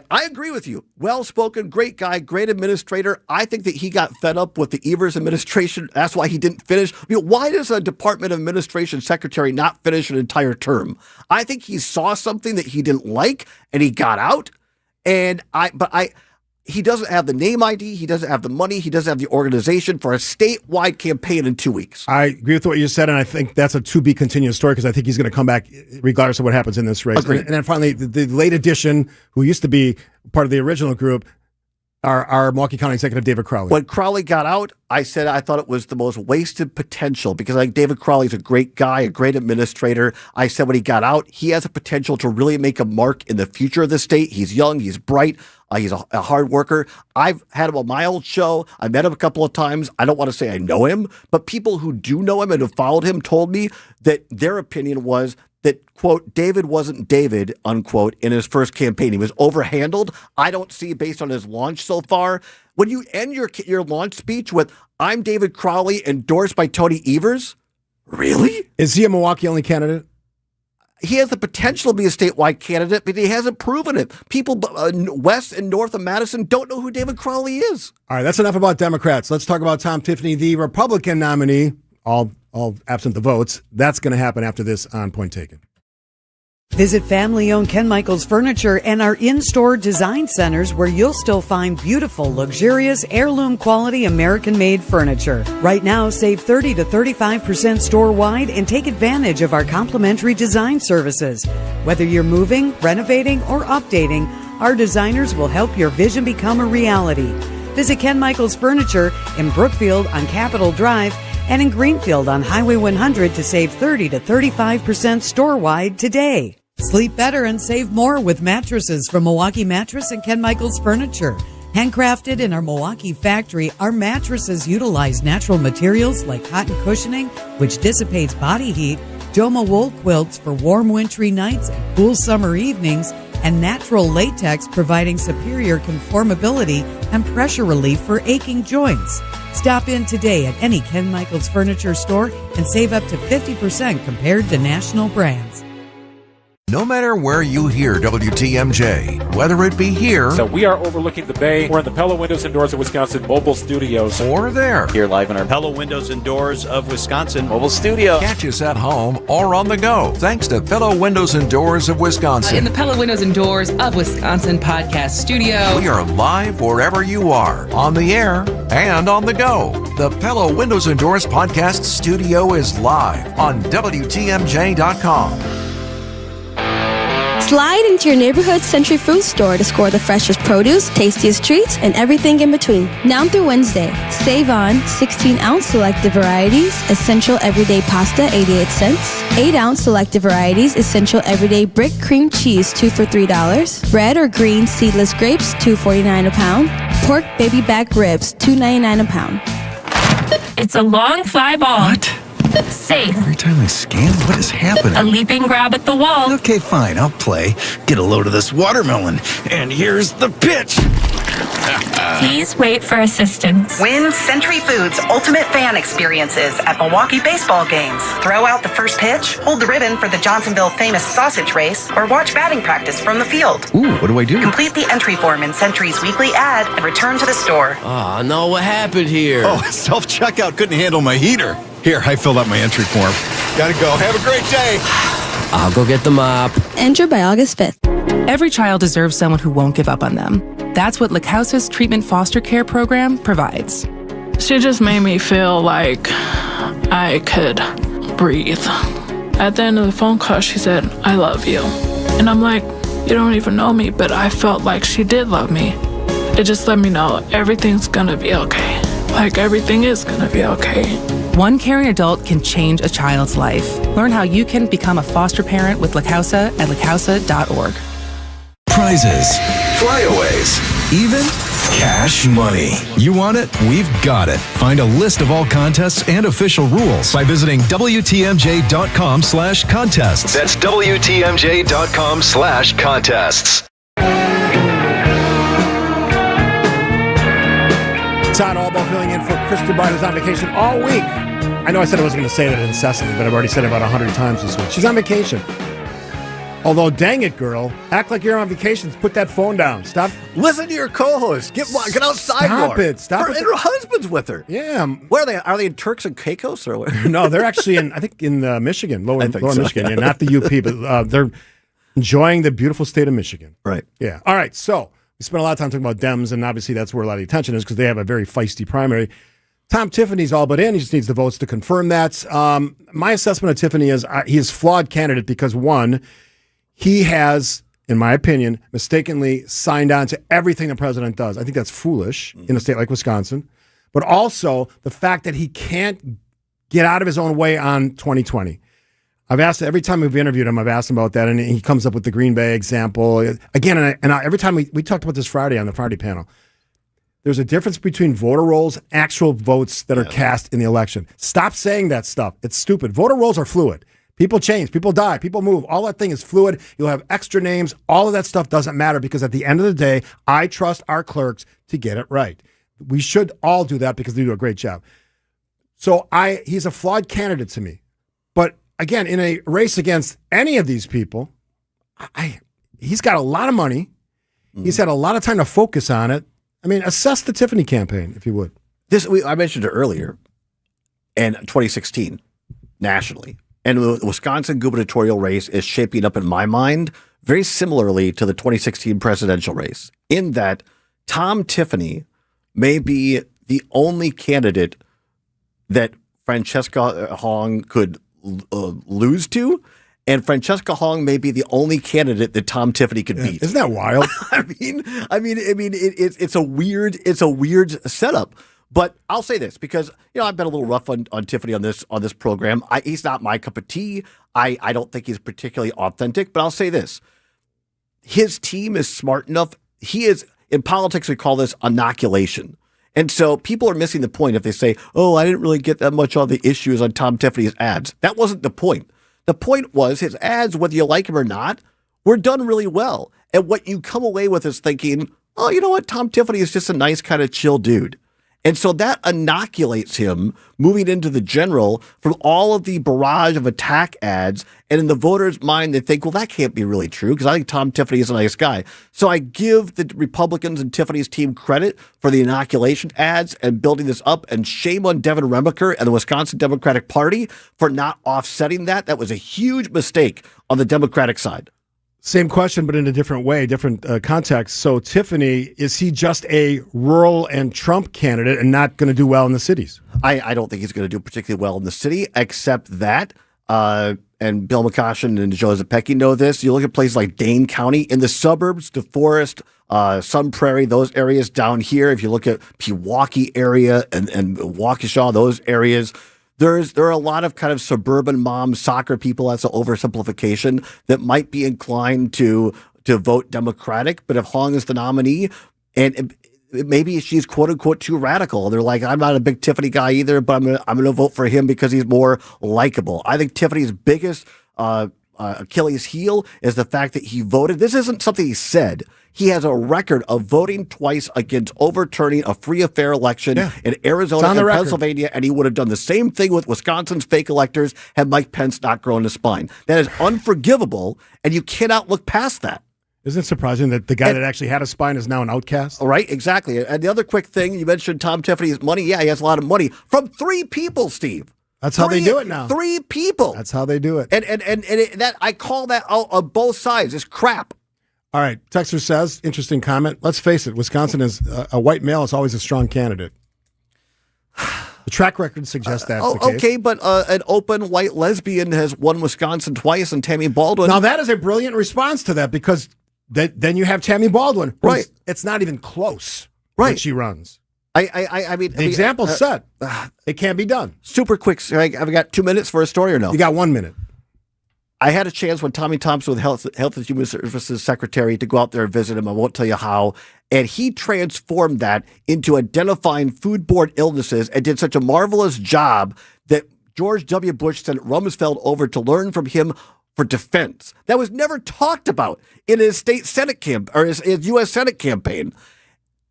I agree with you. Well-spoken, great guy, great administrator. I think that he got fed up with the Evers administration. That's why he didn't finish. I mean, why does a Department of Administration secretary not finish an entire term? I think he saw something that he didn't like, and he got out. He doesn't have the name ID. He doesn't have the money. He doesn't have the organization for a statewide campaign in 2 weeks. I agree with what you said, and I think that's a to-be continued story because I think he's going to come back regardless of what happens in this race. And then finally, the late addition, who used to be part of the original group, our Milwaukee County Executive David Crowley. When Crowley got out, I said I thought it was the most wasted potential because I think David Crowley's a great guy, a great administrator. I said when he got out, he has a potential to really make a mark in the future of the state. He's young, he's bright, he's a hard worker. I've had him on my old show. I met him a couple of times. I don't want to say I know him, but people who do know him and have followed him told me that their opinion was that, quote, David wasn't David, unquote, in his first campaign. He was overhandled. I don't see, based on his launch so far, when you end your launch speech with, I'm David Crowley, endorsed by Tony Evers, really? Is he a Milwaukee-only candidate? He has the potential to be a statewide candidate, but he hasn't proven it. People west and north of Madison don't know who David Crowley is. All right, that's enough about Democrats. Let's talk about Tom Tiffany, the Republican nominee, all absent the votes. That's going to happen after this on Point Taken. Visit family-owned Ken Michaels Furniture and our in-store design centers where you'll still find beautiful, luxurious, heirloom-quality American-made furniture. Right now, save 30 to 35% store-wide and take advantage of our complimentary design services. Whether you're moving, renovating, or updating, our designers will help your vision become a reality. Visit Ken Michaels Furniture in Brookfield on Capitol Drive and in Greenfield on Highway 100 to save 30 to 35% store-wide today. Sleep better and save more with mattresses from Milwaukee Mattress and Ken Michaels Furniture. Handcrafted in our Milwaukee factory, our mattresses utilize natural materials like cotton cushioning, which dissipates body heat, Joma wool quilts for warm wintry nights and cool summer evenings, and natural latex providing superior conformability and pressure relief for aching joints. Stop in today at any Ken Michaels Furniture store and save up to 50% compared to national brands. No matter where you hear WTMJ, whether it be here. So we are overlooking the bay. We're in the Pella Windows and Doors of Wisconsin mobile studios. Or there. Here live in our Pella Windows and Doors of Wisconsin mobile studio. Catch us at home or on the go. Thanks to Pella Windows and Doors of Wisconsin. In the Pella Windows and Doors of Wisconsin podcast studio. We are live wherever you are, on the air and on the go. The Pella Windows and Doors podcast studio is live on WTMJ.com. Slide into your neighborhood Century Food Store to score the freshest produce, tastiest treats, and everything in between. Now through Wednesday, save on 16-ounce selected varieties, essential everyday pasta, 88 cents. 8-ounce selected varieties, essential everyday brick cream cheese, 2 for $3. Red or green seedless grapes, $2.49 a pound. Pork baby back ribs, $2.99 a pound. It's a long fly ball. What? Safe. Every time I scan, what is happening? A leaping grab at the wall. Okay, fine, I'll play. Get a load of this watermelon. And here's the pitch. Please wait for assistance. Win Century Foods Ultimate Fan Experiences at Milwaukee baseball games. Throw out the first pitch, hold the ribbon for the Johnsonville famous sausage race, or watch batting practice from the field. Ooh, what do I do? Complete the entry form in Century's weekly ad and return to the store. Oh, no, what happened here? Oh, self-checkout couldn't handle my heater. Here, I filled out my entry form. Gotta go. Have a great day. I'll go get the mop. Enter by August 5th. Every child deserves someone who won't give up on them. That's what Lacausa's treatment foster care program provides. She just made me feel like I could breathe. At the end of the phone call, she said, I love you. And I'm like, you don't even know me, but I felt like she did love me. It just let me know everything's gonna be okay. Like everything is gonna be okay. One caring adult can change a child's life. Learn how you can become a foster parent with Lacausa at lacausa.org. Prizes, flyaways, even Cash money. You want it? We've got it. Find a list of all contests and official rules by visiting WTMJ.com/contests. That's WTMJ.com/contests. Todd Albaugh filling in for Kristen Bryant, who's on vacation all week. I know I said I wasn't going to say that incessantly, but I've already said it about 100 times this week. She's on vacation. Although, dang it, girl. Act like you're on vacation. Put that phone down. Stop. Listen to your co-host. Get outside Stop more. it. Stop it. And her husband's with her. Yeah. Where are they? Are they in Turks and Caicos or what? No, they're actually in, I think, in Michigan, lower so, Michigan. Yeah, not the UP, but they're enjoying the beautiful state of Michigan. Right. Yeah. All right. So we spent a lot of time talking about Dems, and obviously that's where a lot of the attention is because they have a very feisty primary. Tom Tiffany's all but in. He just needs the votes to confirm that. My assessment of Tiffany is he is a flawed candidate because, one, he has, in my opinion, mistakenly signed on to everything the president does. I think that's foolish in a state like Wisconsin. But also the fact that he can't get out of his own way on 2020. I've asked every time we've interviewed him, I've asked him about that, and he comes up with the Green Bay example. Again, every time we talked about this Friday on the Friday panel, there's a difference between voter rolls and actual votes that are cast in the election. Stop saying that stuff. It's stupid. Voter rolls are fluid. People change, people die, people move. All that thing is fluid. You'll have extra names. All of that stuff doesn't matter because at the end of the day, I trust our clerks to get it right. We should all do that because they do a great job. So he's a flawed candidate to me. But again, in a race against any of these people, he's got a lot of money. He's had a lot of time to focus on it. I mean, assess the Tiffany campaign, if you would. I mentioned it earlier, in 2016, nationally. And the Wisconsin gubernatorial race is shaping up, in my mind, very similarly to the 2016 presidential race, in that Tom Tiffany may be the only candidate that Francesca Hong could lose to, and Francesca Hong may be the only candidate that Tom Tiffany could beat. Isn't that wild? It's a weird setup. But I'll say this because I've been a little rough on Tiffany on this program. He's not my cup of tea. I don't think he's particularly authentic. But I'll say this: his team is smart enough. He is in politics. We call this inoculation. And so people are missing the point if they say, "Oh, I didn't really get that much on the issues on Tom Tiffany's ads." That wasn't the point. The point was his ads, whether you like him or not, were done really well. And what you come away with is thinking, "Oh, you know what? Tom Tiffany is just a nice kind of chill dude." And so that inoculates him moving into the general from all of the barrage of attack ads. And in the voters' mind, they think, well, that can't be really true because I think Tom Tiffany is a nice guy. So I give the Republicans and Tiffany's team credit for the inoculation ads and building this up. And shame on Devin Remacher and the Wisconsin Democratic Party for not offsetting that. That was a huge mistake on the Democratic side. Same question, but in a different way, different context. So Tiffany, is he just a rural and Trump candidate and not going to do well in the cities? I don't think he's going to do particularly well in the city, except that, and Bill McCoshen and Joe Zepecki know this, you look at places like Dane County, in the suburbs, DeForest, Sun Prairie, those areas down here, if you look at Pewaukee area and Waukesha, those areas, there are a lot of kind of suburban mom soccer people, that's an oversimplification, that might be inclined to vote Democratic. But if Hong is the nominee, and maybe she's quote unquote too radical, they're like, I'm not a big Tiffany guy either, but I'm gonna vote for him because he's more likable. I think Tiffany's biggest Achilles heel is the fact that he voted. This isn't something he said. He has a record of voting twice against overturning a free, fair election in Arizona and Pennsylvania, and he would have done the same thing with Wisconsin's fake electors had Mike Pence not grown his spine. That is unforgivable, and you cannot look past that. Isn't it surprising that the guy that actually had a spine is now an outcast? Right, exactly. And the other quick thing, you mentioned Tom Tiffany's money. Yeah, he has a lot of money from 3 people, Steve. That's how they do it now. 3 people. That's how they do it. And that I call that on both sides. It's crap. All right. Texter says, interesting comment. Let's face it, Wisconsin is a white male is always a strong candidate. The track record suggests that's the case. Okay, but an open white lesbian has won Wisconsin twice, and Tammy Baldwin. Now that is a brilliant response to that because then you have Tammy Baldwin. Right. It's not even close. Right. When she runs. I mean, the example's set. It can't be done. Super quick. I've got 2 minutes for a story or no? You got 1 minute. I had a chance when Tommy Thompson, with Health and Human Services Secretary, to go out there and visit him. I won't tell you how. And he transformed that into identifying foodborne illnesses and did such a marvelous job that George W. Bush sent Rumsfeld over to learn from him for defense. That was never talked about in his state Senate or his U.S. Senate campaign.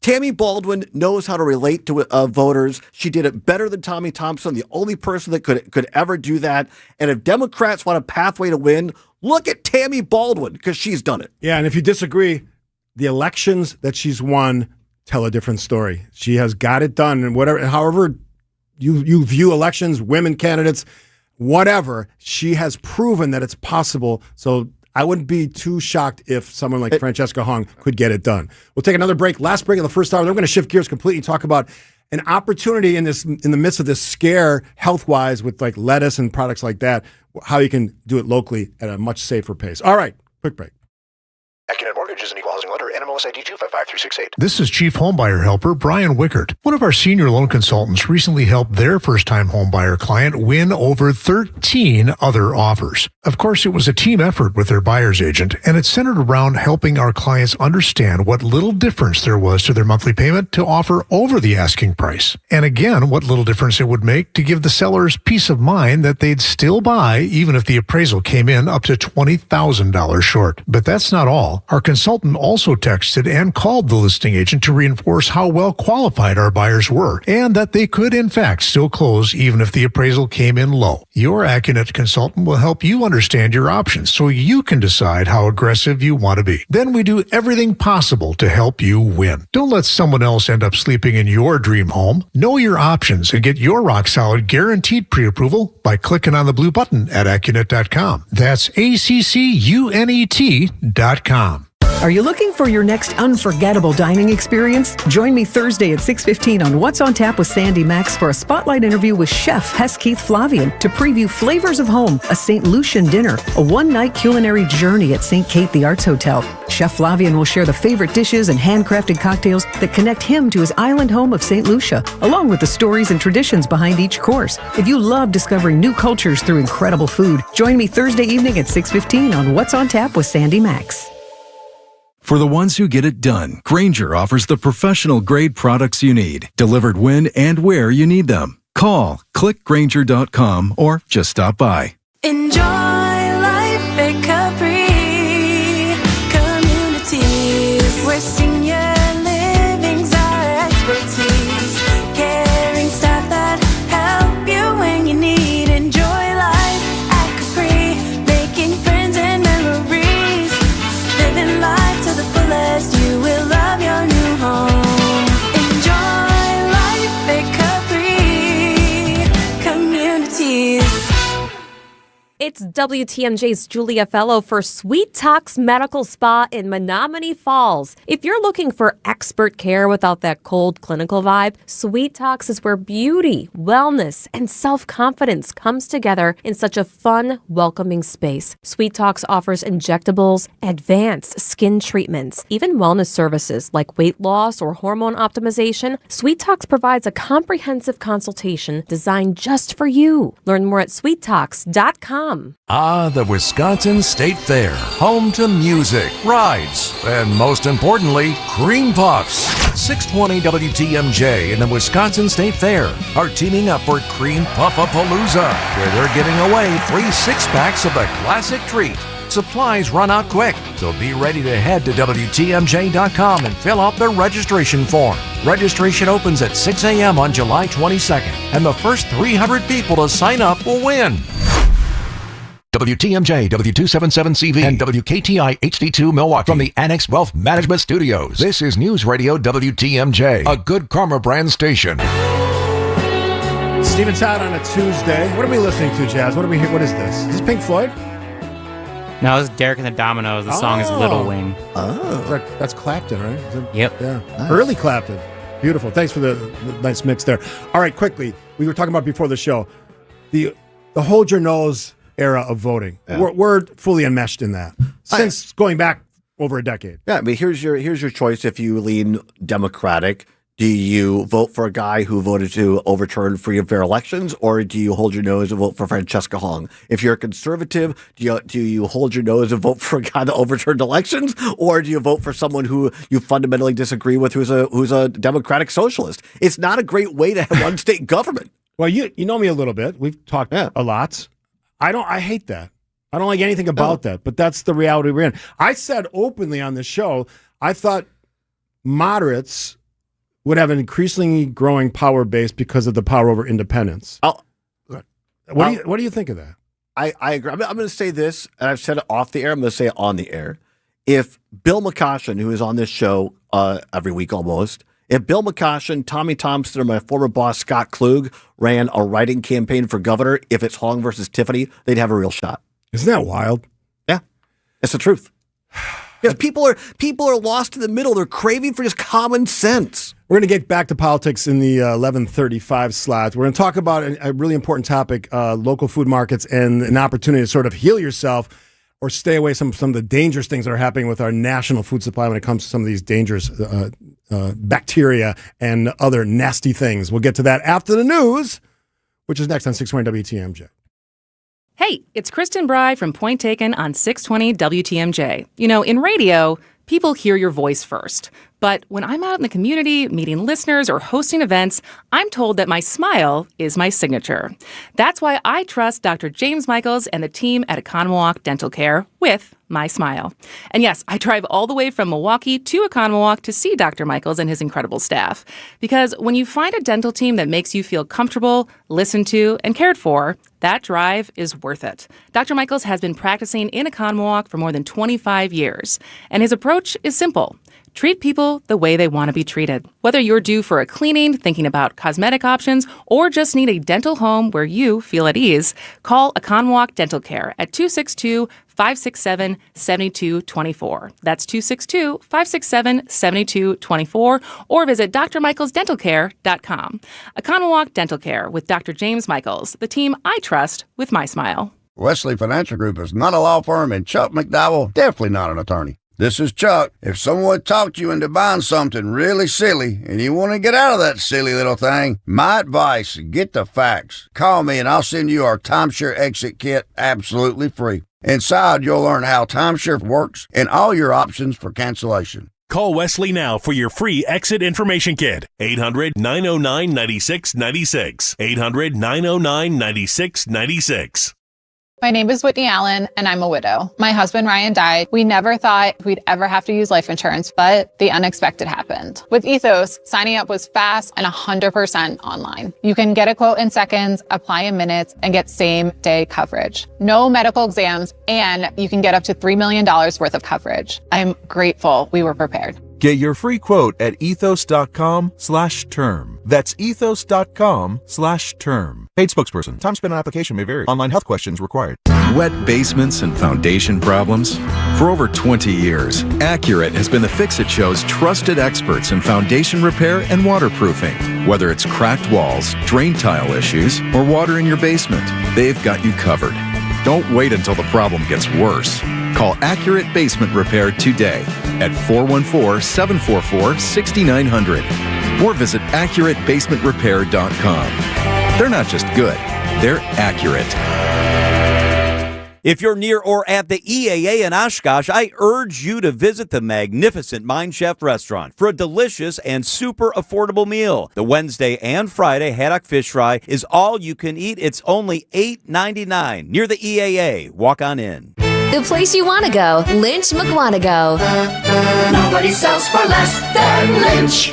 Tammy Baldwin knows how to relate to voters. She did it better than Tommy Thompson, the only person that could ever do that. And if Democrats want a pathway to win, look at Tammy Baldwin, because she's done it. Yeah, and if you disagree, the elections that she's won tell a different story. She has got it done, and however you view elections, women candidates, whatever, she has proven that it's possible. So I wouldn't be too shocked if someone like Francesca Hong could get it done. We'll take another break. Last break of the first hour. Then we're going to shift gears completely, talk about an opportunity in the midst of this scare health-wise with like lettuce and products like that, how you can do it locally at a much safer pace. All right, quick break. AccuNet Mortgage is an equal housing lender. NMLS ID 255368. This is Chief Homebuyer Helper Brian Wickert. One of our senior loan consultants recently helped their first-time homebuyer client win over 13 other offers. Of course, it was a team effort with their buyer's agent, and it centered around helping our clients understand what little difference there was to their monthly payment to offer over the asking price. And again, what little difference it would make to give the sellers peace of mind that they'd still buy even if the appraisal came in up to $20,000 short. But that's not all. Our consultant also texted and called the listing agent to reinforce how well qualified our buyers were and that they could, in fact, still close even if the appraisal came in low. Your AccuNet consultant will help you understand your options so you can decide how aggressive you want to be. Then we do everything possible to help you win. Don't let someone else end up sleeping in your dream home. Know your options and get your rock-solid guaranteed pre-approval by clicking on the blue button at AccuNet.com. That's ACCUNET.com. Are you looking for your next unforgettable dining experience? Join me Thursday at 6:15 on What's on Tap with Sandy Max for a spotlight interview with Chef Hess Keith Flavian to preview Flavors of Home, a St. Lucian dinner, a one-night culinary journey at St. Kate the Arts Hotel. Chef Flavian will share the favorite dishes and handcrafted cocktails that connect him to his island home of St. Lucia, along with the stories and traditions behind each course. If you love discovering new cultures through incredible food, join me Thursday evening at 6:15 on What's on Tap with Sandy Max. For the ones who get it done, Grainger offers the professional-grade products you need, delivered when and where you need them. Call, click Grainger.com, or just stop by. Enjoy life at Capri Communities, where senior living's our expertise. Caring staff that help you when you need. Enjoy life at Capri, making friends and memories. Living life to the fullest, you will love your new home. Enjoy life at Capri Communities. It's WTMJ's Julia Fellow for Sweet Talks Medical Spa in Menominee Falls. If you're looking for expert care without that cold clinical vibe, Sweet Talks is where beauty, wellness, and self-confidence comes together in such a fun, welcoming space. Sweet Talks offers injectables, advanced skin treatments, even wellness services like weight loss or hormone optimization. Sweet Talks provides a comprehensive consultation designed just for you. Learn more at sweettalks.com. Ah, the Wisconsin State Fair, home to music, rides, and most importantly, cream puffs. 620 WTMJ and the Wisconsin State Fair are teaming up for Cream Puff-a-Palooza, where they're giving away free six-packs of the classic treat. Supplies run out quick, so be ready to head to WTMJ.com and fill out the registration form. Registration opens at 6 a.m. on July 22nd, and the first 300 people to sign up will win. WTMJ, W277CV, and WKTI HD2 Milwaukee from the Annex Wealth Management Studios. This is News Radio WTMJ, a Good Karma brand station. Steven Todd on a Tuesday. What are we listening to, Jazz? What are we hearing? What is this? Is this Pink Floyd? No, it's Derek and the Dominoes. The song is Little Wing. Oh. That's Clapton, right? Yep. Yeah. Nice. Early Clapton. Beautiful. Thanks for the nice mix there. All right, quickly. We were talking about before the show. The hold your nose era of voting. Yeah. We're fully enmeshed in that since going back over a decade. Yeah, I mean, here's your choice if you lean Democratic. Do you vote for a guy who voted to overturn free and fair elections, or do you hold your nose and vote for Francesca Hong? If you're a conservative, do you hold your nose and vote for a guy that overturned elections, or do you vote for someone who you fundamentally disagree with, who's a democratic socialist? It's not a great way to run state government. Well, you know me a little bit. We've talked a lot. I hate that. I don't like anything about that, but that's the reality we're in. I said openly on the show, I thought moderates would have an increasingly growing power base because of the power over independence. What do you think of that? I agree. I'm going to say this, and I've said it off the air. I'm going to say it on the air. If Bill McCoshen, who is on this show every week almost, if Bill McCoshen, Tommy Thompson, or my former boss Scott Klug ran a writing campaign for governor, if it's Hong versus Tiffany, they'd have a real shot. Isn't that wild? Yeah, it's the truth. Because people are lost in the middle. They're craving for just common sense. We're going to get back to politics in the 11:35 slot. We're going to talk about a really important topic, local food markets, and an opportunity to sort of heal yourself or stay away from some of the dangerous things that are happening with our national food supply when it comes to some of these dangerous bacteria and other nasty things. We'll get to that after the news, which is next on 620 WTMJ. Hey, it's Kristen Bry from Point Taken on 620 WTMJ. You know, in radio, people hear your voice first. But when I'm out in the community, meeting listeners or hosting events, I'm told that my smile is my signature. That's why I trust Dr. James Michaels and the team at Economawalk Dental Care with my smile. And yes, I drive all the way from Milwaukee to Economawalk to see Dr. Michaels and his incredible staff. Because when you find a dental team that makes you feel comfortable, listened to, and cared for, that drive is worth it. Dr. Michaels has been practicing in Economawalk for more than 25 years. And his approach is simple. Treat people the way they want to be treated. Whether you're due for a cleaning, thinking about cosmetic options, or just need a dental home where you feel at ease, call Economawalk Dental Care at 262-567-7224. That's 262-567-7224, or visit drmichaelsdentalcare.com. Economawalk Dental Care with Dr. James Michaels, the team I trust with my smile. Wesley Financial Group is not a law firm, and Chuck McDowell, definitely not an attorney. This is Chuck. If someone talked you into buying something really silly and you want to get out of that silly little thing, my advice, get the facts. Call me and I'll send you our timeshare exit kit absolutely free. Inside, you'll learn how timeshare works and all your options for cancellation. Call Wesley now for your free exit information kit. 800-909-9696. 800-909-9696. My name is Whitney Allen, and I'm a widow. My husband, Ryan, died. We never thought we'd ever have to use life insurance, but the unexpected happened. With Ethos, signing up was fast and 100% online. You can get a quote in seconds, apply in minutes, and get same-day coverage. No medical exams, and you can get up to $3 million worth of coverage. I'm grateful we were prepared. Get your free quote at ethos.com/term. That's ethos.com/term. Paid spokesperson. Time spent on application may vary. Online health questions required. Wet basements and foundation problems? For over 20 years, Accurate has been the Fix-It Show's trusted experts in foundation repair and waterproofing. Whether it's cracked walls, drain tile issues, or water in your basement, they've got you covered. Don't wait until the problem gets worse. Call Accurate Basement Repair today at 414-744-6900 or visit AccurateBasementRepair.com. They're not just good, they're accurate. If you're near or at the EAA in Oshkosh, I urge you to visit the magnificent Mind Chef restaurant for a delicious and super affordable meal. The Wednesday and Friday haddock fish fry is all you can eat. It's only $8.99 near the EAA. Walk on in. The place you want to go, Lynch McWanago. Nobody sells for less than Lynch.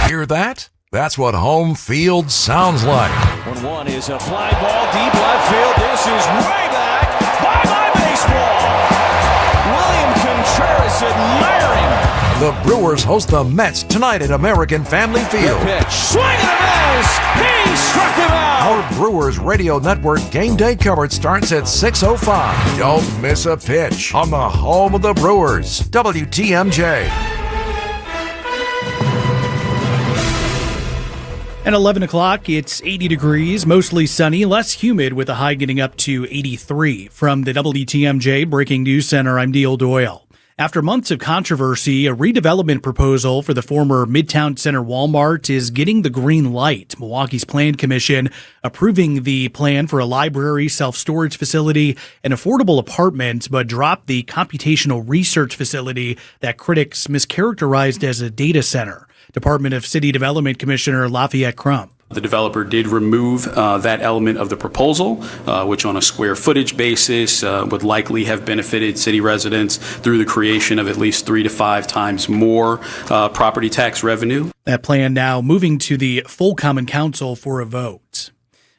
Hear that? That's what home field sounds like. 1-1 is a fly ball deep left field. This is way back by my baseball. William Contreras admiring. The Brewers host the Mets tonight at American Family Field. Pitch. Swing and a miss. He struck him out. Our Brewers Radio Network game day coverage starts at 6:05. Don't miss a pitch on the home of the Brewers, WTMJ. At 11 o'clock, it's 80 degrees, mostly sunny, less humid with a high getting up to 83. From the WTMJ Breaking News Center, I'm Neil Doyle. After months of controversy, a redevelopment proposal for the former Midtown Center Walmart is getting the green light. Milwaukee's Plan Commission approving the plan for a library, self-storage facility, and affordable apartments, but dropped the computational research facility that critics mischaracterized as a data center. Department of City Development Commissioner Lafayette Crump. The developer did remove that element of the proposal, which on a square footage basis would likely have benefited city residents through the creation of at least 3 to 5 times more property tax revenue. That plan now moving to the full Common Council for a vote.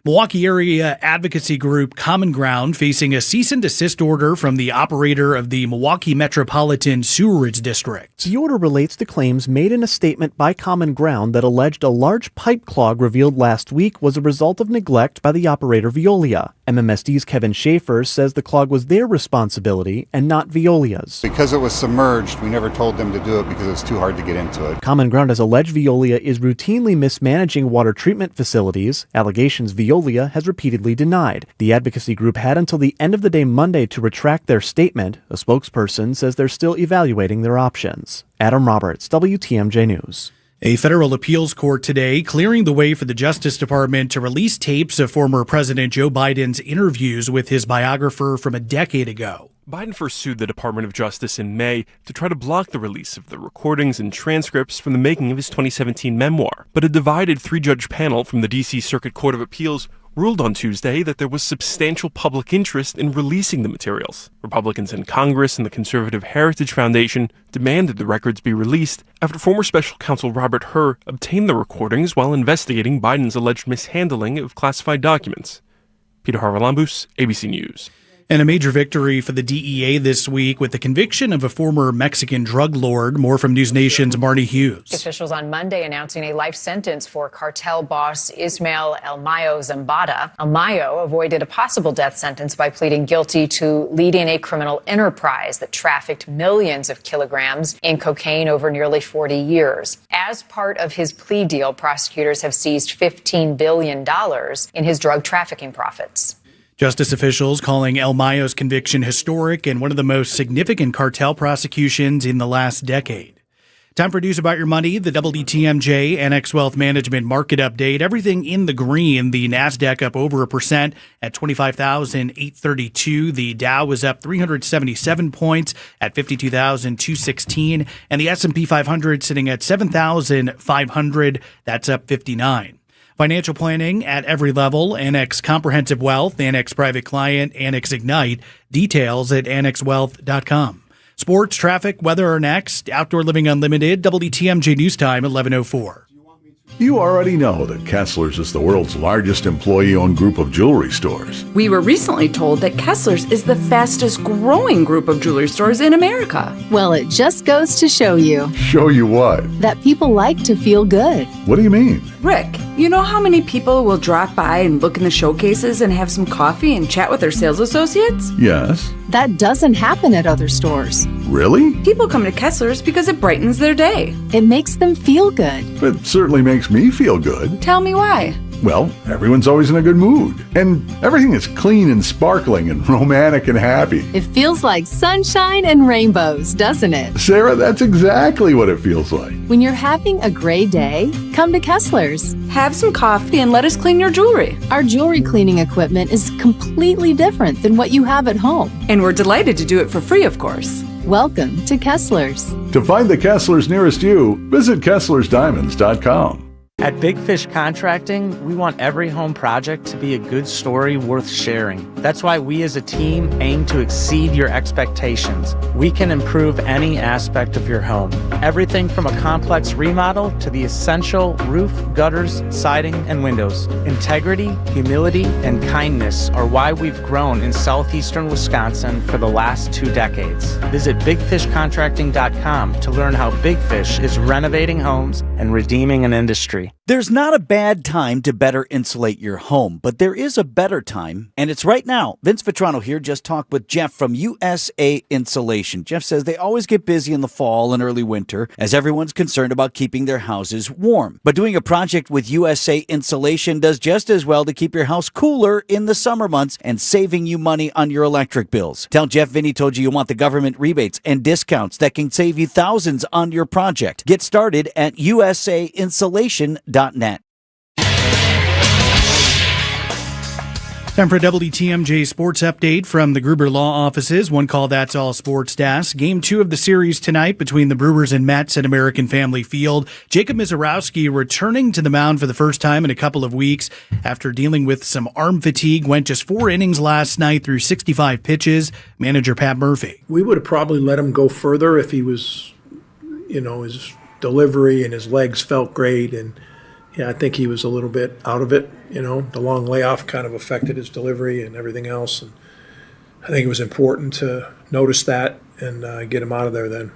Milwaukee area advocacy group Common Ground facing a cease and desist order from the operator of the Milwaukee Metropolitan Sewerage District. The order relates to claims made in a statement by Common Ground that alleged a large pipe clog revealed last week was a result of neglect by the operator Veolia. MMSD's Kevin Schaefer says the clog was their responsibility and not Veolia's. Because it was submerged, we never told them to do it because it's too hard to get into it. Common Ground has alleged Veolia is routinely mismanaging water treatment facilities, allegations Veolia has repeatedly denied. The advocacy group had until the end of the day Monday to retract their statement. A spokesperson says they're still evaluating their options. Adam Roberts, WTMJ News. A federal appeals court today clearing the way for the Justice Department to release tapes of former President Joe Biden's interviews with his biographer from a decade ago. Biden first sued the Department of Justice in May to try to block the release of the recordings and transcripts from the making of his 2017 memoir. But a divided 3-judge panel from the D.C. Circuit Court of Appeals ruled on Tuesday that there was substantial public interest in releasing the materials. Republicans in Congress and the Conservative Heritage Foundation demanded the records be released after former special counsel Robert Hur obtained the recordings while investigating Biden's alleged mishandling of classified documents. Peter Harvalambous, ABC News. And a major victory for the DEA this week with the conviction of a former Mexican drug lord. More from News Nation's Marty Hughes. Officials on Monday announcing a life sentence for cartel boss Ismael El Mayo Zambada. El Mayo avoided a possible death sentence by pleading guilty to leading a criminal enterprise that trafficked millions of kilograms in cocaine over nearly 40 years. As part of his plea deal, prosecutors have seized $15 billion in his drug trafficking profits. Justice officials calling El Mayo's conviction historic and one of the most significant cartel prosecutions in the last decade. Time for news about your money, the WTMJ Annex Wealth Management Market Update. Everything in the green. The NASDAQ up over 1% at 25,832. The Dow was up 377 points at 52,216. And the S&P 500 sitting at 7,500. That's up 59. Financial planning at every level. Annex Comprehensive Wealth, Annex Private Client, Annex Ignite. Details at annexwealth.com. Sports, traffic, weather are next. Outdoor Living Unlimited, WTMJ News Time, 11:04. You already know that Kessler's is the world's largest employee-owned group of jewelry stores. We were recently told that Kessler's is the fastest growing group of jewelry stores in America. Well, it just goes to show you. Show you what? That people like to feel good. What do you mean? Rick, you know how many people will drop by and look in the showcases and have some coffee and chat with their sales associates? Yes. That doesn't happen at other stores. Really? People come to Kessler's because it brightens their day. It makes them feel good. It certainly makes me feel good. Tell me why. Well, everyone's always in a good mood. And everything is clean and sparkling and romantic and happy. It feels like sunshine and rainbows, doesn't it? Sarah, that's exactly what it feels like. When you're having a great day, come to Kessler's. Have some coffee and let us clean your jewelry. Our jewelry cleaning equipment is completely different than what you have at home. And we're delighted to do it for free, of course. Welcome to Kessler's. To find the Kessler's nearest you, visit KesslersDiamonds.com. At Big Fish Contracting, we want every home project to be a good story worth sharing. That's why we as a team aim to exceed your expectations. We can improve any aspect of your home. Everything from a complex remodel to the essential roof, gutters, siding, and windows. Integrity, humility, and kindness are why we've grown in southeastern Wisconsin for the last 2 decades. Visit BigFishContracting.com to learn how Big Fish is renovating homes and redeeming an industry. today. There's not a bad time to better insulate your home, but there is a better time, and it's right now. Vince Vitrano here just talked with Jeff from USA Insulation. Jeff says they always get busy in the fall and early winter as everyone's concerned about keeping their houses warm. But doing a project with USA Insulation does just as well to keep your house cooler in the summer months and saving you money on your electric bills. Tell Jeff Vinny told you want the government rebates and discounts that can save you thousands on your project. Get started at usainsulation.net. Time for a WTMJ Sports Update from the Gruber Law Offices. One call, that's all sports desk. Game 2 of the series tonight between the Brewers and Mets at American Family Field. Jacob Misiorowski returning to the mound for the first time in a couple of weeks after dealing with some arm fatigue. Went just 4 innings last night through 65 pitches. Manager Pat Murphy. We would have probably let him go further if he was, his delivery and his legs felt great. And yeah, I think he was a little bit out of it. The long layoff kind of affected his delivery and everything else. And I think it was important to notice that and get him out of there then.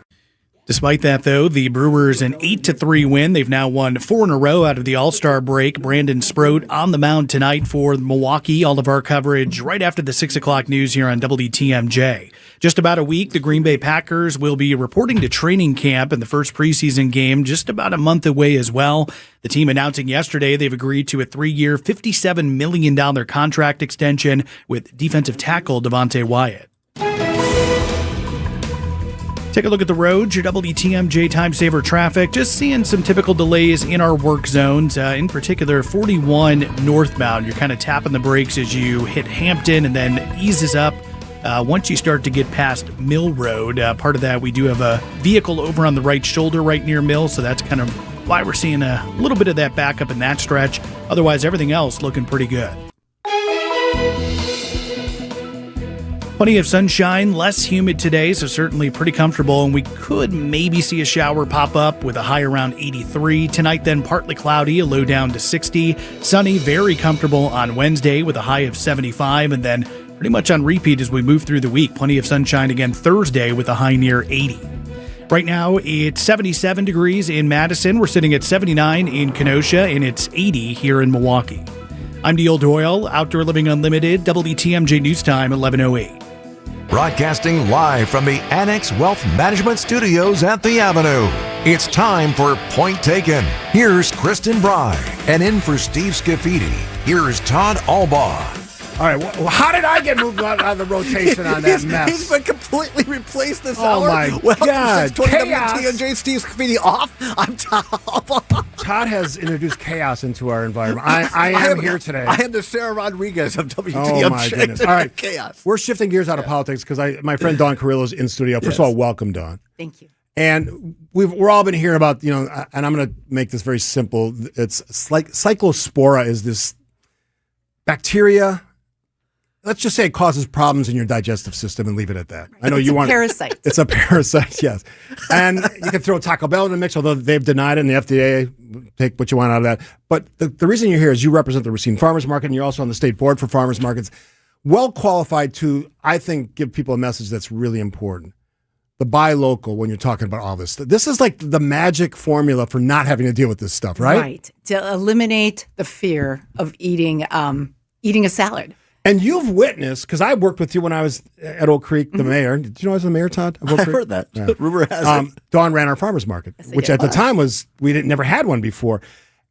Despite that, though, the Brewers an 8-3 win. They've now won 4 in a row out of the All-Star break. Brandon Sproat on the mound tonight for Milwaukee. All of our coverage right after the 6 o'clock news here on WTMJ. Just about a week, the Green Bay Packers will be reporting to training camp in the first preseason game, just about a month away as well. The team announcing yesterday they've agreed to a 3-year, $57 million contract extension with defensive tackle Devontae Wyatt. Take a look at the road, your WTMJ Time Saver traffic. Just seeing some typical delays in our work zones, in particular 41 northbound. You're kind of tapping the brakes as you hit Hampton and then eases up once you start to get past Mill Road. Part of that, we do have a vehicle over on the right shoulder right near Mill, so that's kind of why we're seeing a little bit of that backup in that stretch. Otherwise, everything else looking pretty good. Plenty of sunshine, less humid today, so certainly pretty comfortable, and we could maybe see a shower pop up with a high around 83. Tonight then partly cloudy, a low down to 60. Sunny, very comfortable on Wednesday with a high of 75, and then pretty much on repeat as we move through the week. Plenty of sunshine again Thursday with a high near 80. Right now, it's 77 degrees in Madison. We're sitting at 79 in Kenosha, and it's 80 here in Milwaukee. I'm Neil Doyle, Outdoor Living Unlimited, WTMJ News Time, 11:08. Broadcasting live from the Annex Wealth Management Studios at the Avenue. It's time for Point Taken. Here's Kristen Bry. And in for Steve Scafidi, here's Todd Albaugh. All right, well, how did I get moved out of the rotation on that mess? He's been completely replaced this hour. Oh, my God. WTMJ Steve Scafidi off. I'm Todd. Todd has introduced chaos into our environment. I am here today. I am the Sarah Rodriguez of WTMJ. Oh, my goodness. All right. Chaos. We're shifting gears out of politics because my friend Dawn Carrillo is in studio. First of all, welcome, Dawn. Thank you. And we're all been hearing about, and I'm going to make this very simple. It's like cyclospora is this bacteria. Let's just say it causes problems in your digestive system and leave it at that. I know it's you a want parasite. It's a parasite, yes. And you can throw Taco Bell in the mix, although they've denied it, and the FDA take what you want out of that. But the reason you're here is you represent the Racine Farmers Market, and you're also on the state board for farmers markets. Well qualified to, I think, give people a message that's really important. The buy local when you're talking about all this. This is like the magic formula for not having to deal with this stuff, right? Right. To eliminate the fear of eating a salad. And you've witnessed, because I worked with you when I was at Oak Creek, the mayor. Did you know I was the mayor, Todd? I've heard that. Yeah. Rumor has it. Dawn ran our farmers market, which at the time was, never had one before.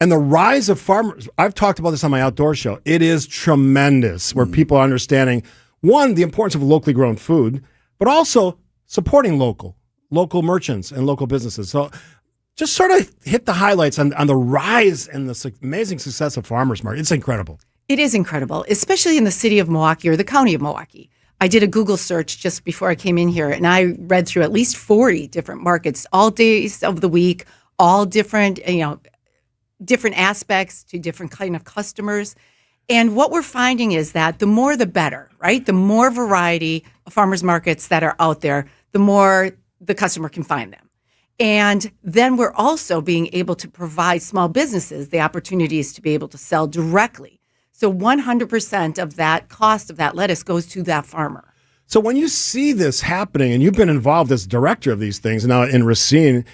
And the rise of farmers, I've talked about this on my outdoor show. It is tremendous where people are understanding, one, the importance of locally grown food, but also supporting local merchants and local businesses. So just sort of hit the highlights on the rise and the amazing success of farmers market. It's incredible. It is incredible, especially in the city of Milwaukee or the county of Milwaukee. I did a Google search just before I came in here, and I read through at least 40 different markets, all days of the week, all different, different aspects to different kind of customers. And what we're finding is that the more the better, right? The more variety of farmers markets that are out there, the more the customer can find them. And then we're also being able to provide small businesses the opportunities to be able to sell directly. So 100% of that cost of that lettuce goes to that farmer. So when you see this happening, and you've been involved as director of these things now in Racine,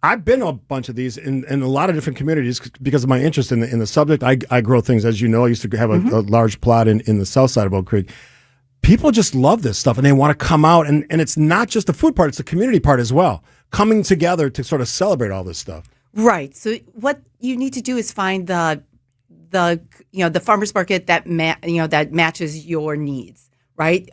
I've been to a bunch of these in a lot of different communities because of my interest in the subject. I grow things, as you know. I used to have a large plot in the south side of Oak Creek. People just love this stuff, and they want to come out, and it's not just the food part, it's the community part as well, coming together to sort of celebrate all this stuff. Right. So what you need to do is find the farmers market that that matches your needs, right?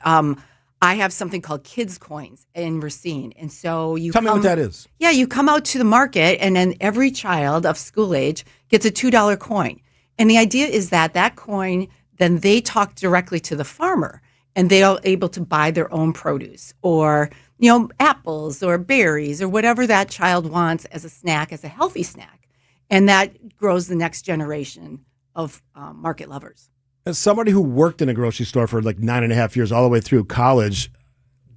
I have something called Kids Coins in Racine, and so Tell me what that is. Yeah, you come out to the market, and then every child of school age gets a $2 coin, and the idea is that coin, then they talk directly to the farmer. And they are able to buy their own produce or, apples or berries or whatever that child wants as a snack, as a healthy snack. And that grows the next generation of market lovers. As somebody who worked in a grocery store for like 9.5 years all the way through college,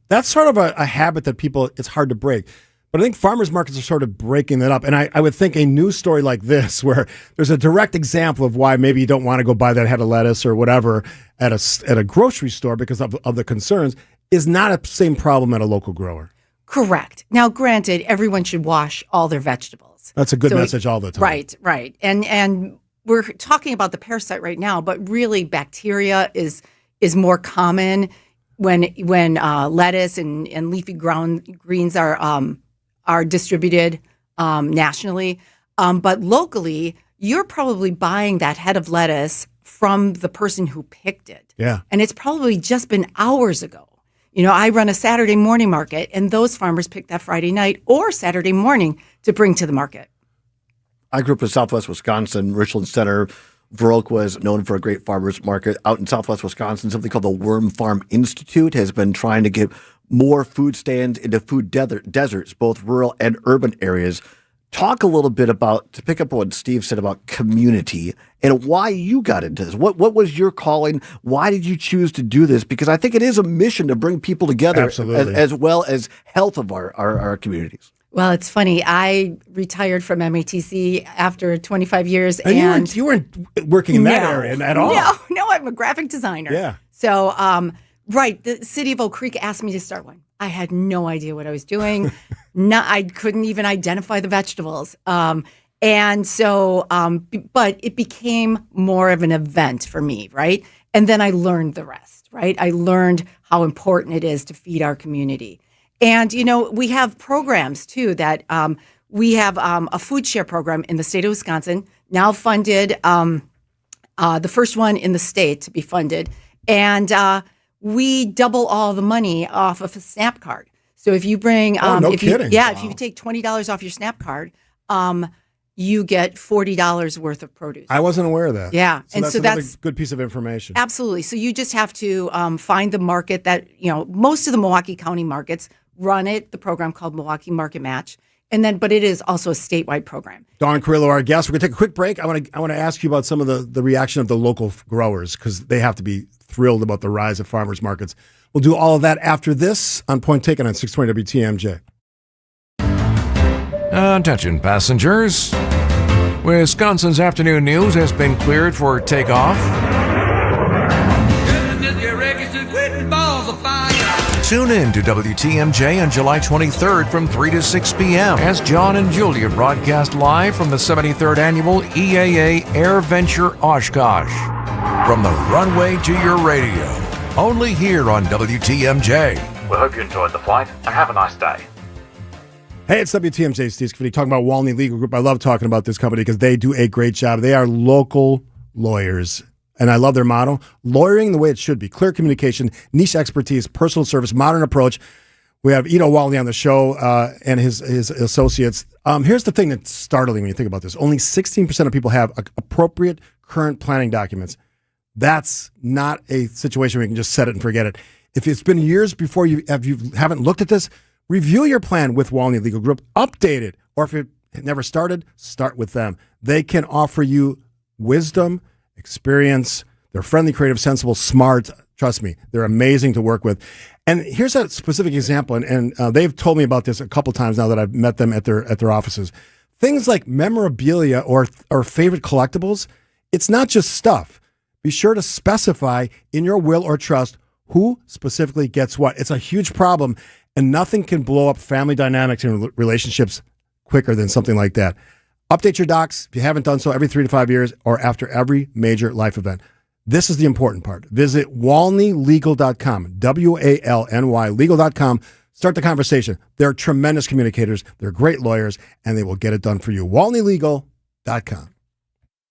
that's sort of a habit that it's hard to break. But I think farmers markets are sort of breaking that up. And I would think a news story like this, where there's a direct example of why maybe you don't want to go buy that head of lettuce or whatever at a grocery store because of the concerns, is not a same problem at a local grower. Correct. Now, granted, everyone should wash all their vegetables. That's a good message all the time. Right. And we're talking about the parasite right now, but really bacteria is more common when lettuce and leafy ground greens are distributed nationally. But locally, you're probably buying that head of lettuce from the person who picked it. Yeah. And it's probably just been hours ago. I run a Saturday morning market, and those farmers pick that Friday night or Saturday morning to bring to the market. I grew up in Southwest Wisconsin, Richland Center. Viroqua is known for a great farmers market. Out in Southwest Wisconsin, something called the Worm Farm Institute has been trying to get more food stands into food deserts, both rural and urban areas. Talk a little bit about, to pick up on what Steve said about community and why you got into this. What was your calling? Why did you choose to do this? Because I think it is a mission to bring people together as well as health of our communities. Well, it's funny. I retired from MATC after 25 years. And you weren't working in that area at all. No, I'm a graphic designer. Yeah. So, the city of Oak Creek asked me to start one. I had no idea what I was doing. I couldn't even identify the vegetables. But it became more of an event for me, right? And then I learned the rest, right? I learned how important it is to feed our community. And, we have programs, too, that we have a food share program in the state of Wisconsin, now funded, the first one in the state to be funded. And we double all the money off of a SNAP card. So if you bring, if you take $20 off your SNAP card, you get $40 worth of produce. I wasn't aware of that. Yeah. So that's a good piece of information. Absolutely. So you just have to find the market that, most of the Milwaukee County markets run the program called Milwaukee Market Match. But it is also a statewide program. Dawn Carrillo, our guest. We're going to take a quick break. I want to ask you about some of the reaction of the local growers, because they have to be thrilled about the rise of farmers markets. We'll do all of that after this on Point Taken on 620 WTMJ. Attention passengers. Wisconsin's afternoon news has been cleared for takeoff. Tune in to WTMJ on July 23rd from 3 to 6 p.m. as John and Julia broadcast live from the 73rd Annual EAA Air Venture Oshkosh. From the runway to your radio, only here on WTMJ. We hope you enjoyed the flight and have a nice day. Hey, it's WTMJ, Steve Coffe, talking about Walney Legal Group. I love talking about this company because they do a great job. They are local lawyers. And I love their motto, lawyering the way it should be. Clear communication, niche expertise, personal service, modern approach. We have Ito Walney on the show and his associates. Here's the thing that's startling when you think about this. Only 16% of people have appropriate current planning documents. That's not a situation where you can just set it and forget it. If it's been years before you haven't looked at this, review your plan with Walney Legal Group, update it. Or if it never started, start with them. They can offer you wisdom, experience. They're friendly, creative, sensible, smart. Trust me, they're amazing to work with. And here's a specific example, and they've told me about this a couple times now that I've met them at their offices. Things like memorabilia or favorite collectibles, it's not just stuff. Be sure to specify in your will or trust who specifically gets what. It's a huge problem, and nothing can blow up family dynamics and relationships quicker than something like that. Update your docs if you haven't done so every 3 to 5 years or after every major life event. This is the important part. Visit walneylegal.com, W-A-L-N-Y legal.com. Start the conversation. They're tremendous communicators. They're great lawyers, and they will get it done for you. walneylegal.com.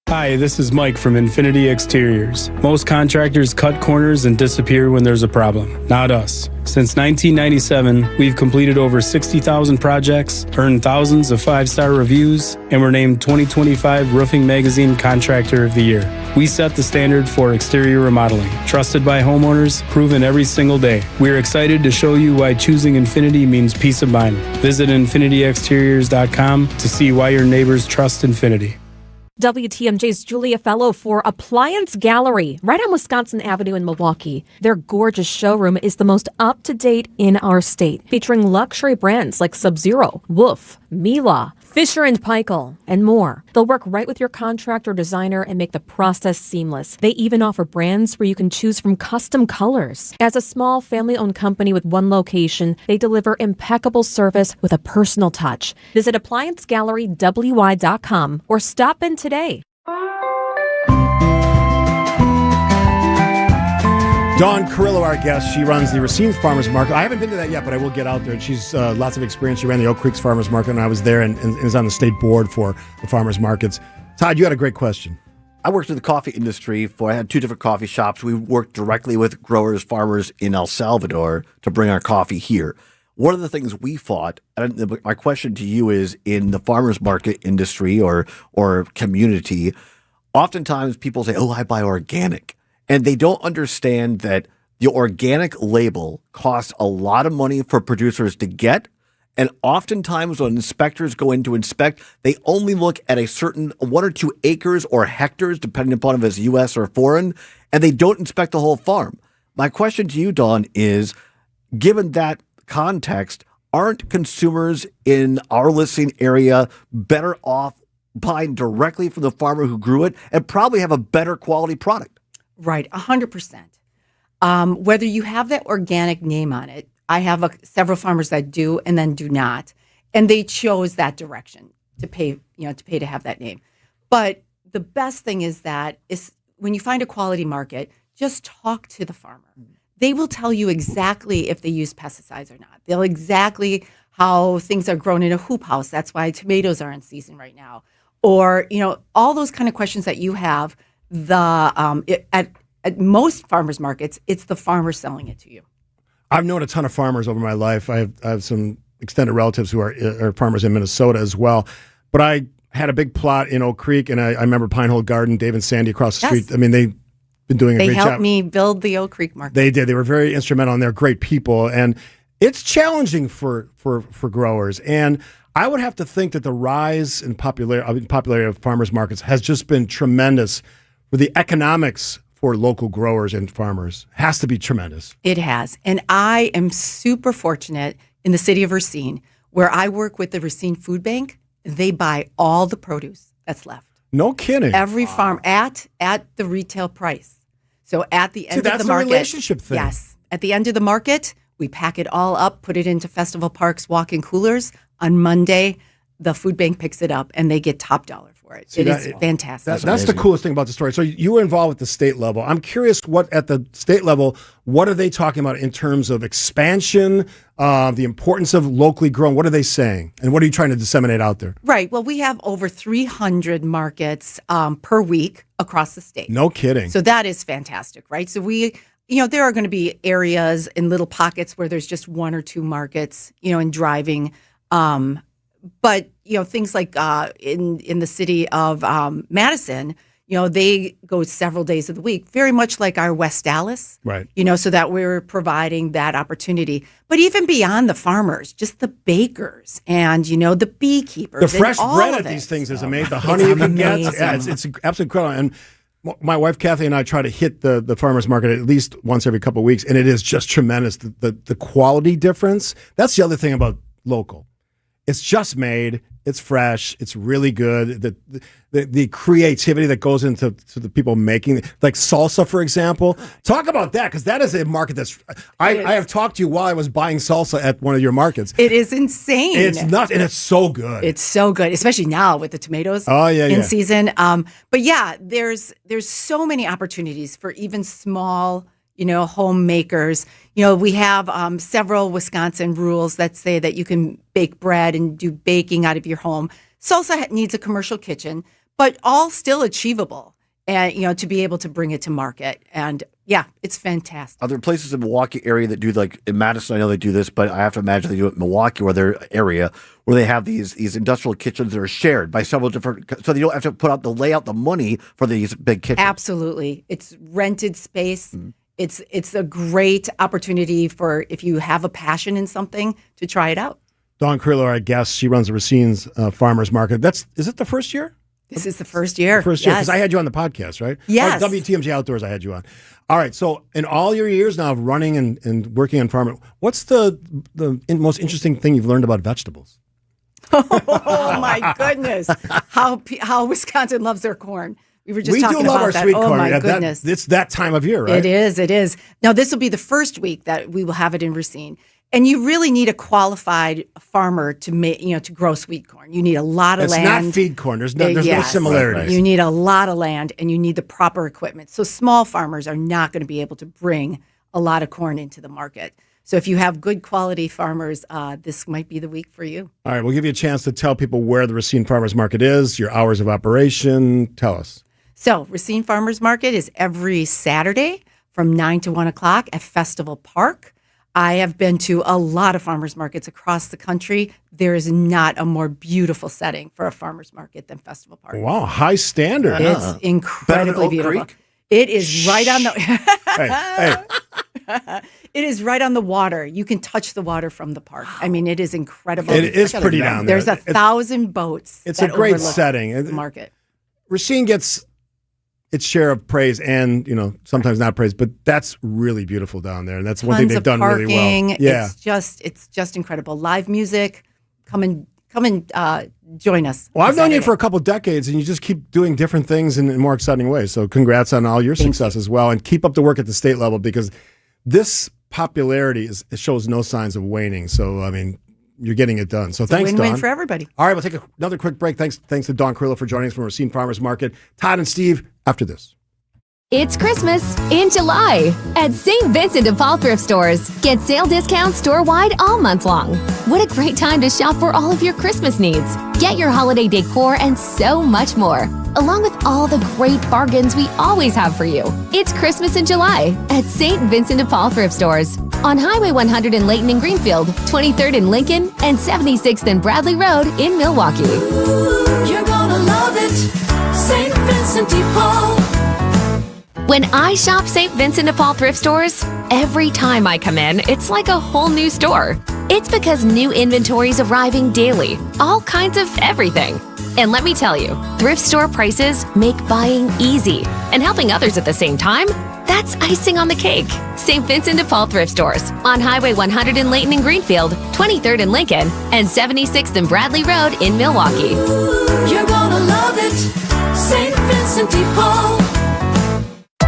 Hi, this is Mike from Infinity Exteriors. Most contractors cut corners and disappear when there's a problem. Not us. Since 1997, we've completed over 60,000 projects, earned thousands of 5-star reviews, and were named 2025 Roofing Magazine Contractor of the Year. We set the standard for exterior remodeling. Trusted by homeowners, proven every single day. We're excited to show you why choosing Infinity means peace of mind. Visit infinityexteriors.com to see why your neighbors trust Infinity. WTMJ's Julia Fellow for Appliance Gallery, right on Wisconsin Avenue in Milwaukee. Their gorgeous showroom is the most up-to-date in our state, featuring luxury brands like Sub-Zero, Wolf, Miele, Fisher & Paykel, and more. They'll work right with your contractor or designer and make the process seamless. They even offer brands where you can choose from custom colors. As a small family-owned company with one location, they deliver impeccable service with a personal touch. Visit ApplianceGalleryWY.com or stop in today. Dawn Carrillo, our guest, she runs the Racine Farmers Market. I haven't been to that yet, but I will get out there. And she's lots of experience. She ran the Oak Creek's Farmers Market, and I was there and is on the state board for the farmers markets. Todd, you had a great question. I worked in the coffee industry I had 2 different coffee shops. We worked directly with growers, farmers in El Salvador to bring our coffee here. One of the things we fought, and my question to you is, in the farmers market industry or community, oftentimes people say, oh, I buy organic. And they don't understand that the organic label costs a lot of money for producers to get. And oftentimes when inspectors go in to inspect, they only look at a certain 1 or 2 acres or hectares, depending upon if it's U.S. or foreign, and they don't inspect the whole farm. My question to you, Dawn, is given that context, aren't consumers in our listening area better off buying directly from the farmer who grew it and probably have a better quality product? Right, 100%. Whether you have that organic name on it, I have several farmers that do and then do not, and they chose that direction to pay to have that name. But the best thing is when you find a quality market, just talk to the farmer. They will tell you exactly if they use pesticides or not. They'll exactly how things are grown in a hoop house. That's why tomatoes are in season right now, or all those kind of questions that you have. At most farmers markets, it's the farmer selling it to you. I've known a ton of farmers over my life. I have some extended relatives who are farmers in Minnesota as well. But I had a big plot in Oak Creek, and I remember Pine Hole Garden, Dave and Sandy across the street. I mean, they've been doing a great job. They helped me build the Oak Creek market. They did. They were very instrumental, and they're great people. And it's challenging for growers. And I would have to think that the rise in popularity of farmers markets has just been tremendous. For the economics for local growers and farmers has to be tremendous. It has. And I am super fortunate in the city of Racine, where I work with the Racine Food Bank. They buy all the produce that's left. No kidding. Every farm at the retail price. So at the end of the market. That's the relationship thing. Yes. At the end of the market, we pack it all up, put it into Festival Park's walk-in coolers. On Monday, the food bank picks it up, and they get top dollar for it. It is fantastic. That's the coolest thing about the story. So you were involved at the state level. I'm curious, at the state level, what are they talking about in terms of expansion, the importance of locally grown? What are they saying? And what are you trying to disseminate out there? Right. Well, we have over 300 markets per week across the state. No kidding. So that is fantastic, right? So there are going to be areas in little pockets where there's just 1 or 2 markets, in driving. But, things like in the city of Madison, they go several days of the week, very much like our West Dallas, right? So that we're providing that opportunity. But even beyond the farmers, just the bakers and, the beekeepers. The fresh bread at these things is amazing. The honey you can get. Yeah, it's absolutely incredible. And my wife, Kathy, and I try to hit the farmers market at least once every couple of weeks, and it is just tremendous. The quality difference. That's the other thing about local. It's just made. It's fresh. It's really good. The creativity that goes into the people making, like salsa, for example. Talk about that, because that is a market that's. I have talked to you while I was buying salsa at one of your markets. It is insane. It's nuts, and it's so good. It's so good, especially now with the tomatoes. In season. But yeah, there's so many opportunities for even small, homemakers. We have several Wisconsin rules that say that you can bake bread and do baking out of your home. Salsa needs a commercial kitchen, but all still achievable, and to be able to bring it to market. And yeah, it's fantastic. Are there places in Milwaukee area that do, like in Madison? I know they do this, but I have to imagine they do it in Milwaukee or their area where they have these industrial kitchens that are shared by several different, so you don't have to put out the money for these big kitchens. Absolutely, it's rented space. Mm-hmm. It's a great opportunity for, if you have a passion in something, to try it out. Dawn Carrillo, our guest, she runs the Racine's Farmers Market. Is it the first year? This is the first year. First year, because I had you on the podcast, right? Yes. Or WTMJ Outdoors, I had you on. All right, so in all your years now of running and working on farming, what's the most interesting thing you've learned about vegetables? Oh my goodness! How Wisconsin loves their corn. We were just talking about that. Sweet corn. Oh my goodness! It's that time of year, right? It is. Now this will be the first week that we will have it in Racine, and you really need a qualified farmer to grow sweet corn. You need a lot of land. It's not feed corn. There's no similarities. Right. You need a lot of land, and you need the proper equipment. So small farmers are not going to be able to bring a lot of corn into the market. So if you have good quality farmers, this might be the week for you. All right, we'll give you a chance to tell people where the Racine Farmers Market is, your hours of operation. Tell us. So Racine Farmers Market is every Saturday from 9 to 1 o'clock at Festival Park. I have been to a lot of farmers markets across the country. There is not a more beautiful setting for a farmers market than Festival Park. Wow, high standard. It's incredibly beautiful. Creek? It is right on the hey. It is right on the water. You can touch the water from the park. I mean, it is incredible. It is pretty down there. There's 1,000 boats. It's a great setting. The market. Racine gets its share of praise and, sometimes not praise, but that's really beautiful down there. And that's one thing they've done really well. Yeah. It's just incredible. Live music. Come and join us. Well, I've known you for a couple of decades, and you just keep doing different things in more exciting ways. So congrats on all your success as well. And keep up the work at the state level, because this popularity shows no signs of waning. So, I mean, you're getting it done. So thanks, win-win Dawn. for everybody. All right, we'll take another quick break. Thanks to Dawn Carrillo for joining us from Racine Farmers Market. Todd and Steve, after this. It's Christmas in July at St. Vincent de Paul Thrift Stores. Get sale discounts store-wide all month long. What a great time to shop for all of your Christmas needs. Get your holiday decor and so much more, along with all the great bargains we always have for you. It's Christmas in July at St. Vincent de Paul Thrift Stores on Highway 100 in Layton and Greenfield, 23rd in Lincoln, and 76th and Bradley Road in Milwaukee. You're gonna love it, St. Vincent de Paul. When I shop St. Vincent de Paul thrift stores, every time I come in, it's like a whole new store. It's because new inventory is arriving daily, all kinds of everything. And let me tell you, thrift store prices make buying easy, and helping others at the same time, that's icing on the cake. St. Vincent de Paul thrift stores on Highway 100 in Layton and Greenfield, 23rd in Lincoln, and 76th and Bradley Road in Milwaukee. You're gonna love it, St. Vincent de Paul.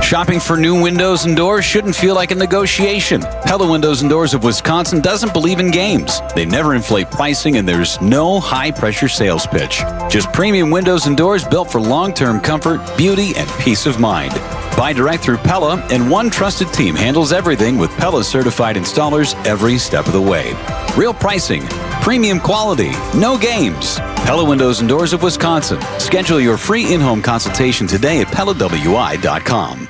Shopping for new windows and doors shouldn't feel like a negotiation. Pella Windows and Doors of Wisconsin doesn't believe in games. They never inflate pricing, and there's no high-pressure sales pitch. Just premium windows and doors built for long-term comfort, beauty, and peace of mind. Buy direct through Pella, and one trusted team handles everything with Pella-certified installers every step of the way. Real pricing, premium quality, no games. Pella Windows and Doors of Wisconsin. Schedule your free in-home consultation today at PellaWI.com.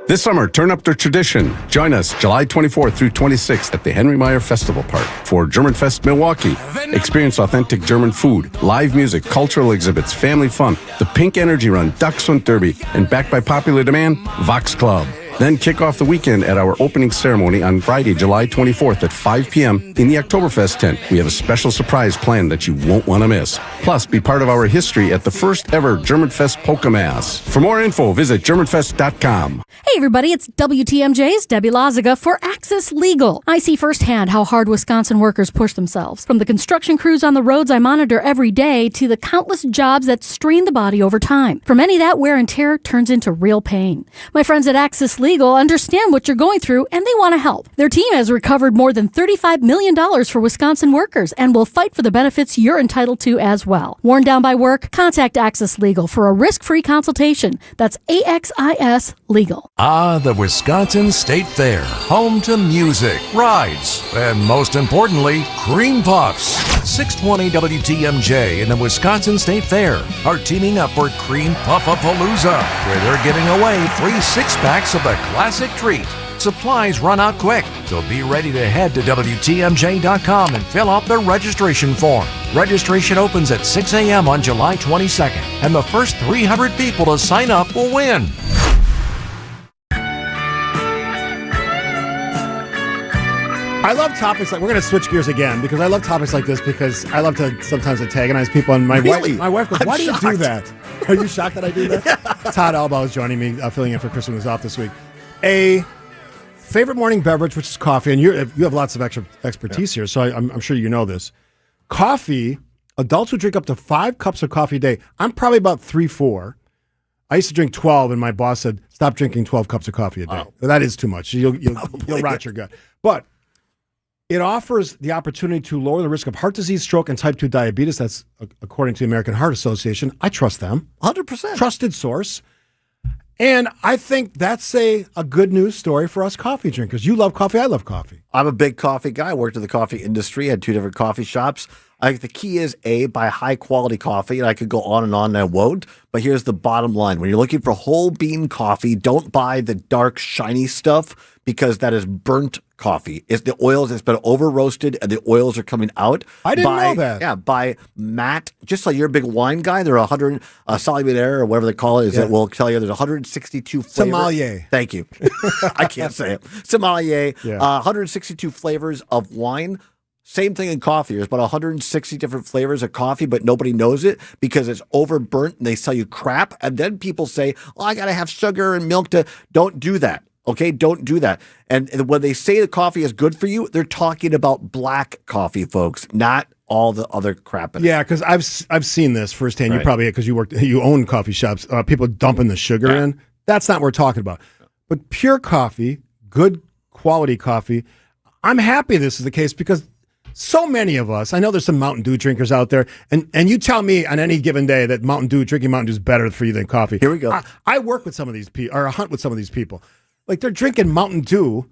This summer, turn up the tradition. Join us July 24th through 26th at the Henry Meyer Festival Park for Germanfest Milwaukee. Experience authentic German food, live music, cultural exhibits, family fun, the Pink Energy Run, Dachshund Derby, and backed by popular demand, Vox Club. Then kick off the weekend at our opening ceremony on Friday, July 24th at 5 p.m. in the Oktoberfest tent. We have a special surprise planned that you won't want to miss. Plus, be part of our history at the first ever Germanfest Polka Mass. For more info, visit GermanFest.com. Hey everybody, it's WTMJ's Debbie Lazaga for Access Legal. I see firsthand how hard Wisconsin workers push themselves. From the construction crews on the roads I monitor every day to the countless jobs that strain the body over time. For many, that wear and tear turns into real pain. My friends at Access Legal understand what you're going through and they want to help. Their team has recovered more than $35 million for Wisconsin workers and will fight for the benefits you're entitled to as well. Worn down by work? Contact Access Legal for a risk-free consultation. That's AXIS Legal. Ah, the Wisconsin State Fair. Home to music, rides, and most importantly, cream puffs. 620 WTMJ and the Wisconsin State Fair are teaming up for Cream Puffapalooza, where they're giving away free 6-packs of the classic treat. Supplies run out quick, so be ready to head to WTMJ.com and fill out the registration form. Registration opens at 6 a.m. on July 22nd, and the first 300 people to sign up will win. I love topics like, we're going to switch gears again because I love topics like this because I love to sometimes antagonize people. And my wife goes, why do you do that? Are you shocked that I do that? Todd Albaugh is joining me, filling in for Kristen, who's off this week. A favorite morning beverage, which is coffee, and you have lots of extra expertise here, so I'm sure you know this. Coffee, adults who drink up to 5 cups of coffee a day. I'm probably about 3-4. I used to drink 12, and my boss said, stop drinking 12 cups of coffee a day. Oh. That is too much. You'll rot your gut. But it offers the opportunity to lower the risk of heart disease, stroke, and type 2 diabetes. That's according to the American Heart Association. I trust them. 100%. Trusted source. And I think that's a good news story for us coffee drinkers. You love coffee. I love coffee. I'm a big coffee guy. I worked in the coffee industry, had 2 different coffee shops. I think the key is, buy high-quality coffee, and I could go on, and I won't. But here's the bottom line. When you're looking for whole bean coffee, don't buy the dark, shiny stuff because that is burnt coffee. It's the oils. It's been over-roasted, and the oils are coming out. I didn't know that. Yeah, by matte. Just like you're a big wine guy, there are 100 sommelier or whatever they call it, that will tell you there's 162 flavors. Sommelier. Thank you. I can't say it. Sommelier. Yeah. 162 flavors of wine. Same thing in coffee. There's about 160 different flavors of coffee, but nobody knows it because it's overburnt and they sell you crap. And then people say, oh, I got to have sugar and milk to... Don't do that. Okay? Don't do that. And when they say the coffee is good for you, they're talking about black coffee, folks, not all the other crap in it. Yeah, because I've seen this firsthand. Right. You probably, because you own coffee shops, people dumping the sugar in. That's not what we're talking about. But pure coffee, good quality coffee, I'm happy this is the case because so many of us, I know there's some Mountain Dew drinkers out there, and you tell me on any given day that drinking Mountain Dew is better for you than coffee. Here we go. I work with some of these people, or hunt with some of these people. Like, they're drinking Mountain Dew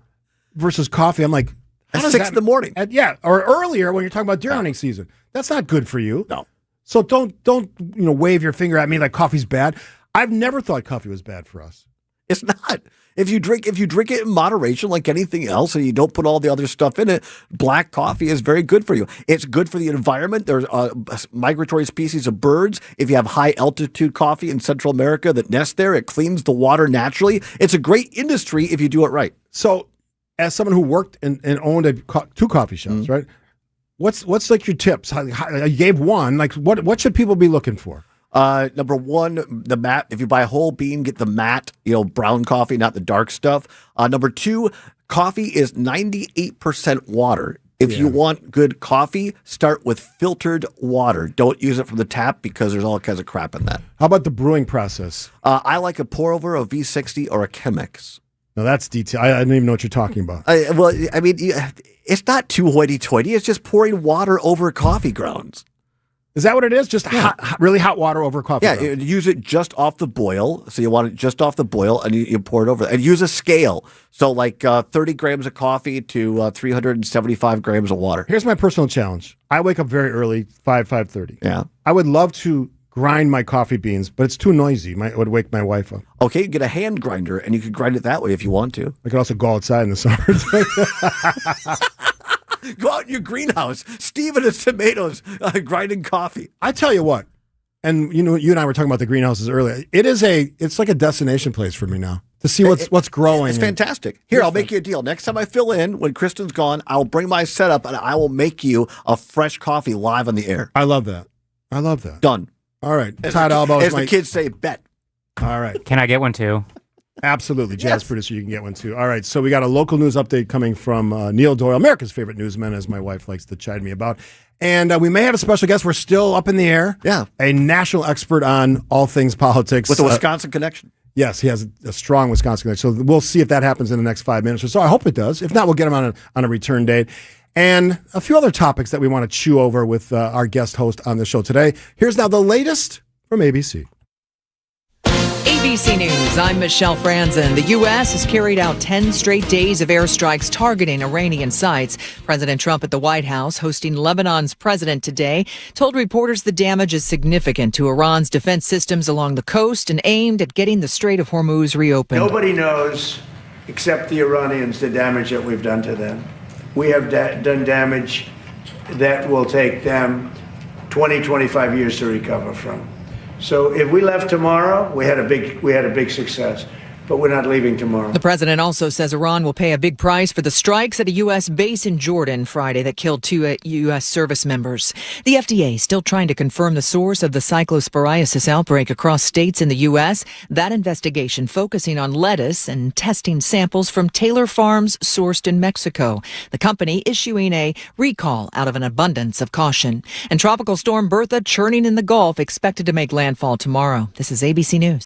versus coffee. I'm like, at 6 in the morning. Or earlier when you're talking about deer hunting season. That's not good for you. No. So don't wave your finger at me like coffee's bad. I've never thought coffee was bad for us. It's not. If you drink it in moderation, like anything else, and you don't put all the other stuff in it, black coffee is very good for you. It's good for the environment. There's migratory species of birds. If you have high altitude coffee in Central America that nest there, it cleans the water naturally. It's a great industry if you do it right. So, as someone who worked and owned 2 coffee shops, right? What's like your tips? You gave one. Like, what should people be looking for? Number one, the matte. If you buy a whole bean, get the matte, brown coffee, not the dark stuff. Number 2, coffee is 98% water. If you want good coffee, start with filtered water. Don't use it from the tap because there's all kinds of crap in that. How about the brewing process? I like a pour over, a V60, or a Chemex. No, that's detail. I don't even know what you're talking about. It's not too hoity-toity. It's just pouring water over coffee grounds. Is that what it is? Just really hot water over coffee? Yeah, use it just off the boil. So you want it just off the boil, and you pour it over. And use a scale. So like 30 grams of coffee to 375 grams of water. Here's my personal challenge. I wake up very early, 5:30. Yeah. I would love to grind my coffee beans, but it's too noisy. It would wake my wife up. Okay, get a hand grinder, and you can grind it that way if you want to. I could also go outside in the summer. Go out in your greenhouse. Steve and his tomatoes grinding coffee. I tell you what, and you and I were talking about the greenhouses earlier. It's like a destination place for me now to see what's growing. It's fantastic. Here, I'll make you a deal. Next time I fill in, when Kristen's gone, I'll bring my setup and I will make you a fresh coffee live on the air. I love that. Done. All right. Todd Albaugh. As the kids say, bet. All right. Can I get one too? Absolutely. Jazz producer, you can get one too. All right, so we got a local news update coming from Neil Doyle, America's favorite newsman, as my wife likes to chide me about. And we may have a special guest. We're still up in the air. Yeah. A national expert on all things politics. With a Wisconsin connection. Yes, he has a strong Wisconsin connection. So we'll see if that happens in the next 5 minutes or so. I hope it does. If not, we'll get him on a return date. And a few other topics that we want to chew over with our guest host on the show today. Here's now the latest from ABC. ABC News, I'm Michelle Franzen. The U.S. has carried out 10 straight days of airstrikes targeting Iranian sites. President Trump at the White House, hosting Lebanon's president today, told reporters the damage is significant to Iran's defense systems along the coast and aimed at getting the Strait of Hormuz reopened. Nobody knows, except the Iranians, the damage that we've done to them. We have done damage that will take them 20, 25 years to recover from. So if we left tomorrow, we had a big success, but we're not leaving tomorrow. The president also says Iran will pay a big price for the strikes at a U.S. base in Jordan Friday that killed 2 U.S. service members. The FDA still trying to confirm the source of the cyclosporiasis outbreak across states in the U.S. That investigation focusing on lettuce and testing samples from Taylor Farms sourced in Mexico. The company issuing a recall out of an abundance of caution. And Tropical Storm Bertha churning in the Gulf expected to make landfall tomorrow. This is ABC News.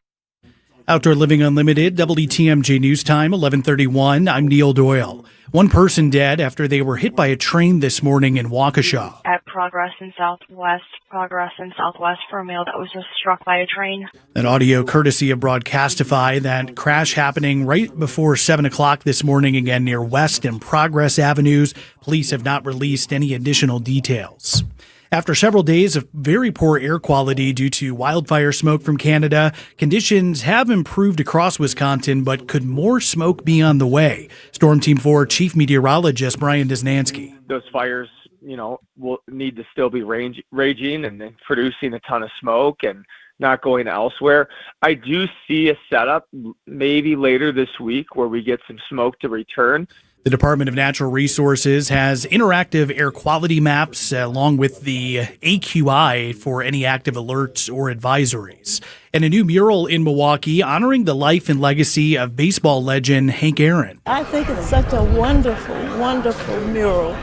Outdoor Living Unlimited, WTMJ News Time, 11:31. I'm Neil Doyle. One person dead after they were hit by a train this morning in Waukesha. At Progress in Southwest for a male that was just struck by a train. An audio courtesy of Broadcastify. That crash happening right before 7 o'clock this morning again near West and Progress Avenues. Police have not released any additional details. After several days of very poor air quality due to wildfire smoke from Canada, conditions have improved across Wisconsin, but could more smoke be on the way? Storm Team 4 Chief Meteorologist Brian Disnansky. Those fires, will need to still be raging and then producing a ton of smoke and not going elsewhere. I do see a setup maybe later this week where we get some smoke to return. The Department of Natural Resources has interactive air quality maps along with the AQI for any active alerts or advisories. And a new mural in Milwaukee honoring the life and legacy of baseball legend Hank Aaron. I think it's such a wonderful, wonderful mural.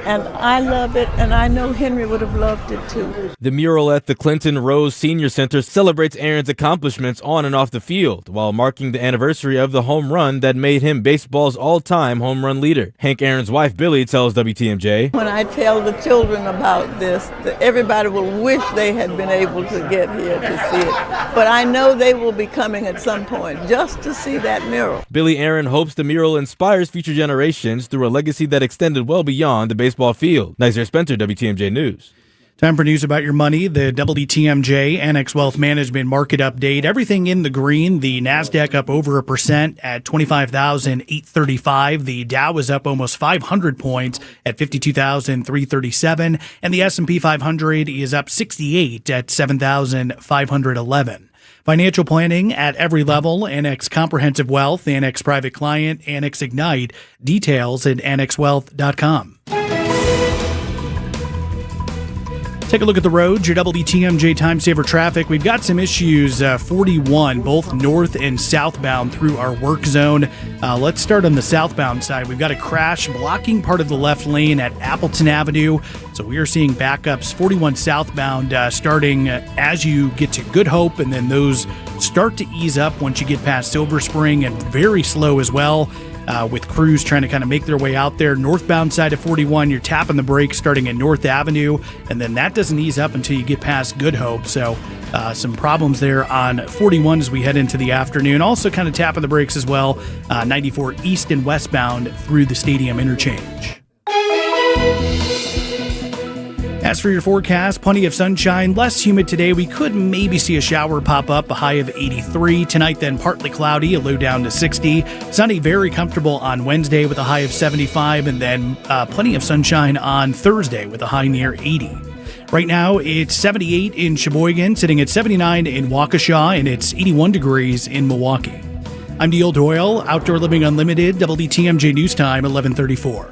And I love it, and I know Henry would have loved it too. The mural at the Clinton Rose Senior Center celebrates Aaron's accomplishments on and off the field, while marking the anniversary of the home run that made him baseball's all-time home run leader. Hank Aaron's wife, Billy, tells WTMJ, when I tell the children about this, everybody will wish they had been able to get here to see it. But I know they will be coming at some point just to see that mural. Billy Aaron hopes the mural inspires future generations through a legacy that extended well beyond the baseball field. Nizer Spencer, WTMJ News. Time for news about your money. The WTMJ Annex Wealth Management Market Update. Everything in the green. The NASDAQ up over 1% at 25,835. The Dow is up almost 500 points at 52,337. And the S&P 500 is up 68 at 7,511. Financial planning at every level. Annex Comprehensive Wealth, Annex Private Client, Annex Ignite. Details at annexwealth.com. Take a look at the roads, your WTMJ Time Saver traffic. We've got some issues, 41, both north and southbound through our work zone. Let's start on the southbound side. We've got a crash blocking part of the left lane at Appleton Avenue. So we are seeing backups 41 southbound starting as you get to Good Hope, and then those start to ease up once you get past Silver Spring, and very slow as well. With crews trying to kind of make their way out there. Northbound side of 41, you're tapping the brakes starting at North Avenue, and then that doesn't ease up until you get past Good Hope. So some problems there on 41 as we head into the afternoon. Also kind of tapping the brakes as well, 94 east and westbound through the Stadium Interchange. As for your forecast, plenty of sunshine, less humid today. We could maybe see a shower pop up, a high of 83. Tonight, then partly cloudy, a low down to 60. Sunny, very comfortable on Wednesday with a high of 75, and then plenty of sunshine on Thursday with a high near 80. Right now, it's 78 in Sheboygan, sitting at 79 in Waukesha, and it's 81 degrees in Milwaukee. I'm Neil Doyle, Outdoor Living Unlimited, WTMJ News Time, 11:34.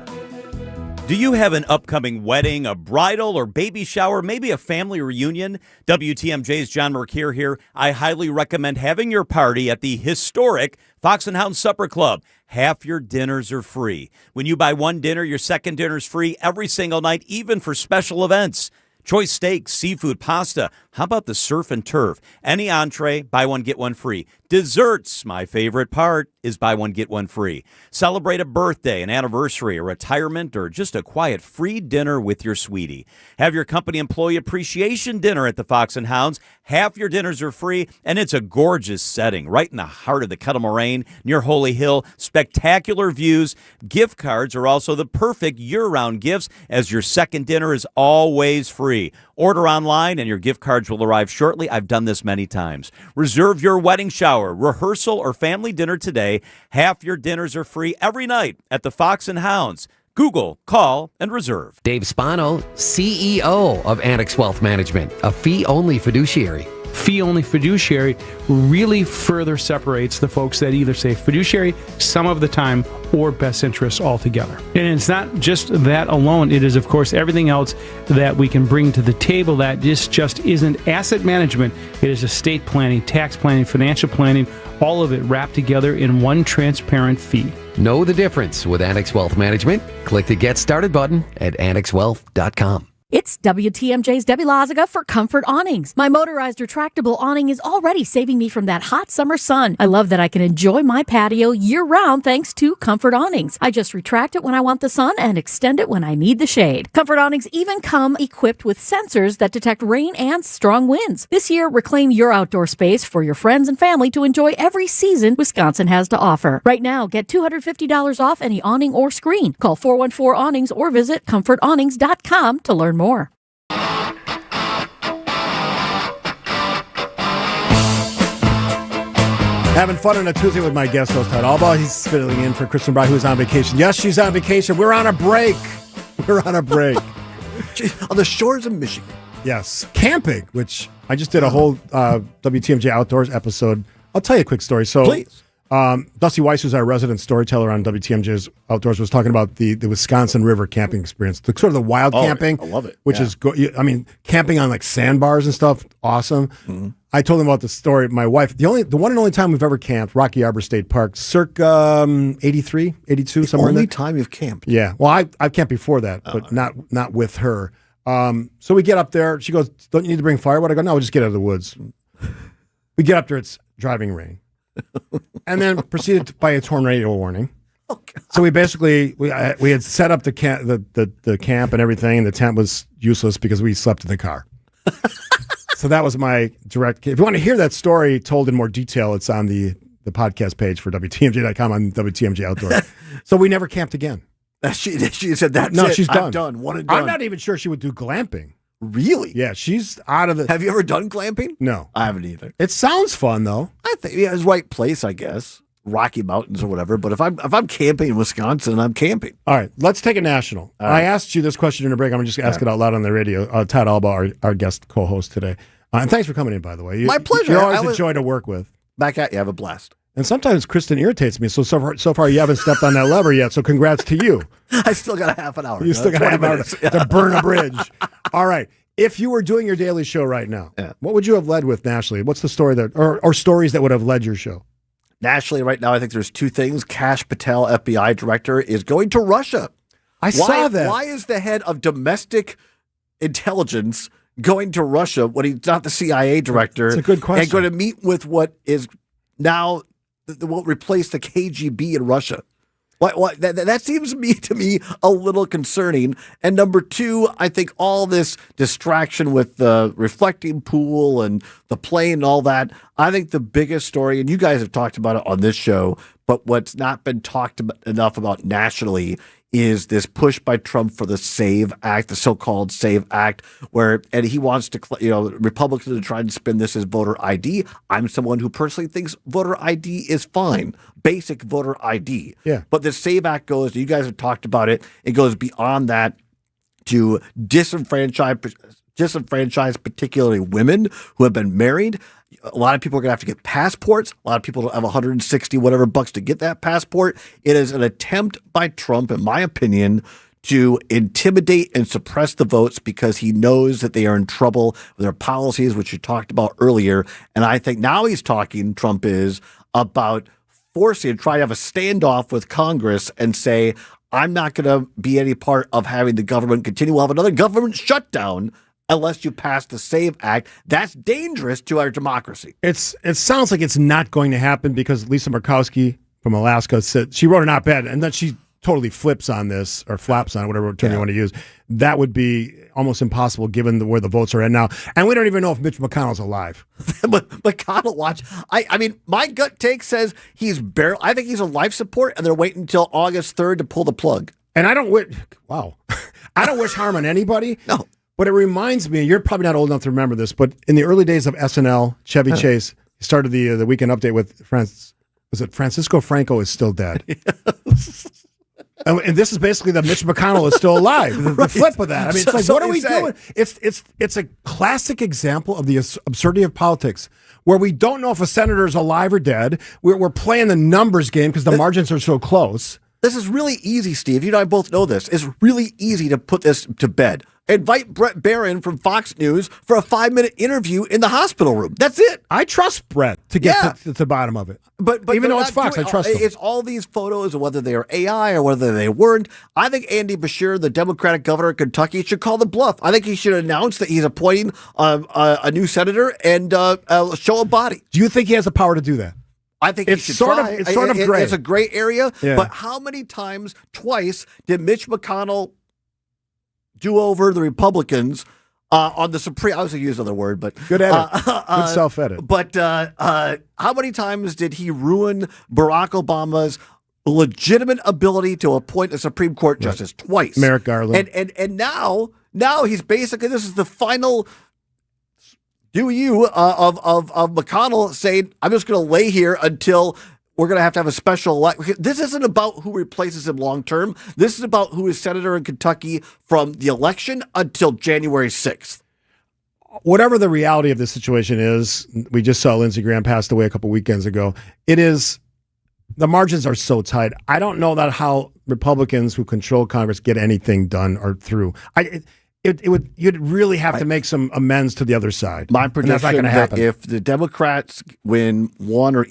Do you have an upcoming wedding, a bridal or baby shower, maybe a family reunion? WTMJ's John Mercure here. I highly recommend having your party at the historic Fox and Hound Supper Club. Half your dinners are free. When you buy one dinner, your second dinner's free every single night, even for special events. Choice steaks, seafood, pasta. How about the surf and turf? Any entree, buy one, get one free. Desserts, my favorite part, is buy one, get one free. Celebrate a birthday, an anniversary, a retirement, or just a quiet free dinner with your sweetie. Have your company employee appreciation dinner at the Fox and Hounds. Half your dinners are free, and it's a gorgeous setting right in the heart of the Kettle Moraine near Holy Hill. Spectacular views. Gift cards are also the perfect year-round gifts, as your second dinner is always free. Order online, and your gift cards will arrive shortly. I've done this many times. Reserve your wedding shower, rehearsal, or family dinner today. Half your dinners are free every night at the Fox and Hounds. Google, call, and reserve. Dave Spano, CEO of Annex Wealth Management, a fee-only fiduciary. Fee-only fiduciary really further separates the folks that either say fiduciary some of the time or best interests altogether. And it's not just that alone. It is, of course, everything else that we can bring to the table that just isn't asset management. It is estate planning, tax planning, financial planning, all of it wrapped together in one transparent fee. Know the difference with Annex Wealth Management? Click the Get Started button at annexwealth.com. It's WTMJ's Debbie Loziga for Comfort Awnings. My motorized retractable awning is already saving me from that hot summer sun. I love that I can enjoy my patio year-round thanks to Comfort Awnings. I just retract it when I want the sun and extend it when I need the shade. Comfort Awnings even come equipped with sensors that detect rain and strong winds. This year, reclaim your outdoor space for your friends and family to enjoy every season Wisconsin has to offer. Right now, get $250 off any awning or screen. Call 414-AWNINGS or visit comfortawnings.com to learn more. Having fun on a Tuesday with my guest host, Todd Albaugh. He's filling in for Kristen Bry, who's on vacation. Yes, she's on vacation. We're on a break. We're on a break. On the shores of Michigan. Yes. Camping, which I just did a whole WTMJ Outdoors episode. I'll tell you a quick story. So, please. Dusty Weiss, who's our resident storyteller on WTMJ's Outdoors, was talking about the Wisconsin River camping experience, sort of the wild camping. I love it. Which is, camping on like sandbars and stuff, awesome. Mm-hmm. I told him about the story. My wife, the one and only time we've ever camped, Rocky Arbor State Park, circa 83, 82, somewhere in there. Only time you've camped. Yeah. Well, I've camped before that, but not with her. So we get up there. She goes, "Don't you need to bring firewood?" I go, "No, we'll just get out of the woods." We get up there. It's driving rain. And then proceeded by a tornado warning. Oh, so we basically we had set up the camp and everything, and the tent was useless because we slept in the car. So that was my direct. If you want to hear that story told in more detail, it's on the podcast page for WTMJ.com on WTMJ Outdoor. So we never camped again. She said that's no, it. she's done. I'm done. One and done. I'm not even sure she would do glamping. Really? Yeah, she's out of the. Have you ever done glamping? No, I haven't either. It sounds fun though. I think it's right place, I guess. Rocky Mountains or whatever. But if I'm camping in Wisconsin, I'm camping. All right, let's take it national. Right. I asked you this question in a break. I'm just ask it out loud on the radio. Todd Albaugh, our guest co-host today, and thanks for coming in. By the way, my pleasure. You're always a joy to work with. Back at you, have a blast. And sometimes Kristen irritates me. So far you haven't stepped on that lever yet. So congrats to you. I still got a half an hour. You still got a half an hour to burn a bridge. All right. If you were doing your daily show right now, what would you have led with nationally? What's the story that, or stories that would have led your show? Nationally, right now, I think there's two things. Kash Patel, FBI director, is going to Russia. I saw that. Why is the head of domestic intelligence going to Russia when he's not the CIA director? It's a good question. And going to meet with what is now what replaced the KGB in Russia? That seems to me a little concerning. And number two, I think all this distraction with the reflecting pool and the plane and all that, I think the biggest story, and you guys have talked about it on this show, but what's not been talked about enough about nationally is this push by Trump for the SAVE Act, the so-called SAVE Act, and he wants to, Republicans are trying to spin this as voter ID. I'm someone who personally thinks voter ID is fine, basic voter ID. Yeah. But the SAVE Act goes, you guys have talked about it, it goes beyond that to disenfranchise particularly women who have been married. A lot of people are going to have to get passports. A lot of people don't have 160 whatever bucks to get that passport. It is an attempt by Trump, in my opinion, to intimidate and suppress the votes because he knows that they are in trouble with their policies, which you talked about earlier. And I think now he's talking, Trump is, about forcing to try to have a standoff with Congress and say, I'm not going to be any part of having the government continue. We'll have another government shutdown unless you pass the SAVE Act. That's dangerous to our democracy. It sounds like it's not going to happen because Lisa Murkowski from Alaska said she wrote an op-ed and then she totally flips on this or flaps on it, whatever term you want to use. That would be almost impossible given where the votes are at now. And we don't even know if Mitch McConnell's alive. McConnell, watch. I mean, my gut take says I think he's on life support and they're waiting until August 3rd to pull the plug. And I don't wish harm on anybody. No. But it reminds me, you're probably not old enough to remember this, but in the early days of SNL, Chevy Chase started the weekend update with Francisco Franco is still dead. And this is basically that Mitch McConnell is still alive. The flip of that. I mean, it's like, what are we doing? It's a classic example of the absurdity of politics, where we don't know if a senator is alive or dead. We're playing the numbers game because the margins are so close. This is really easy, Steve. You and I both know this. It's really easy to put this to bed. Invite Brett Barron from Fox News for a 5-minute interview in the hospital room. That's it. I trust Brett to get to the bottom of it. But even though it's Fox, I trust him. It's all these photos of whether they are AI or whether they weren't. I think Andy Beshear, the Democratic governor of Kentucky, should call the bluff. I think he should announce that he's appointing a new senator and show a body. Do you think he has the power to do that? I think it's he should sort try. of gray. It's a gray area. Yeah. But how many times, twice, did Mitch McConnell do over the Republicans on the Supreme? I was going to use another word, but good edit, good self-edit. But how many times did he ruin Barack Obama's legitimate ability to appoint a Supreme Court justice? Twice. Merrick Garland. And now he's basically, this is the final of McConnell saying, I'm just going to lay here until we're going to have a special election. This isn't about who replaces him long term. This is about who is senator in Kentucky from the election until January 6th. Whatever the reality of this situation is, we just saw Lindsey Graham passed away a couple weekends ago. The margins are so tight. I don't know that how Republicans who control Congress get anything done or through. You'd really have to make some amends to the other side. My prediction that's not going to happen. If the Democrats win one or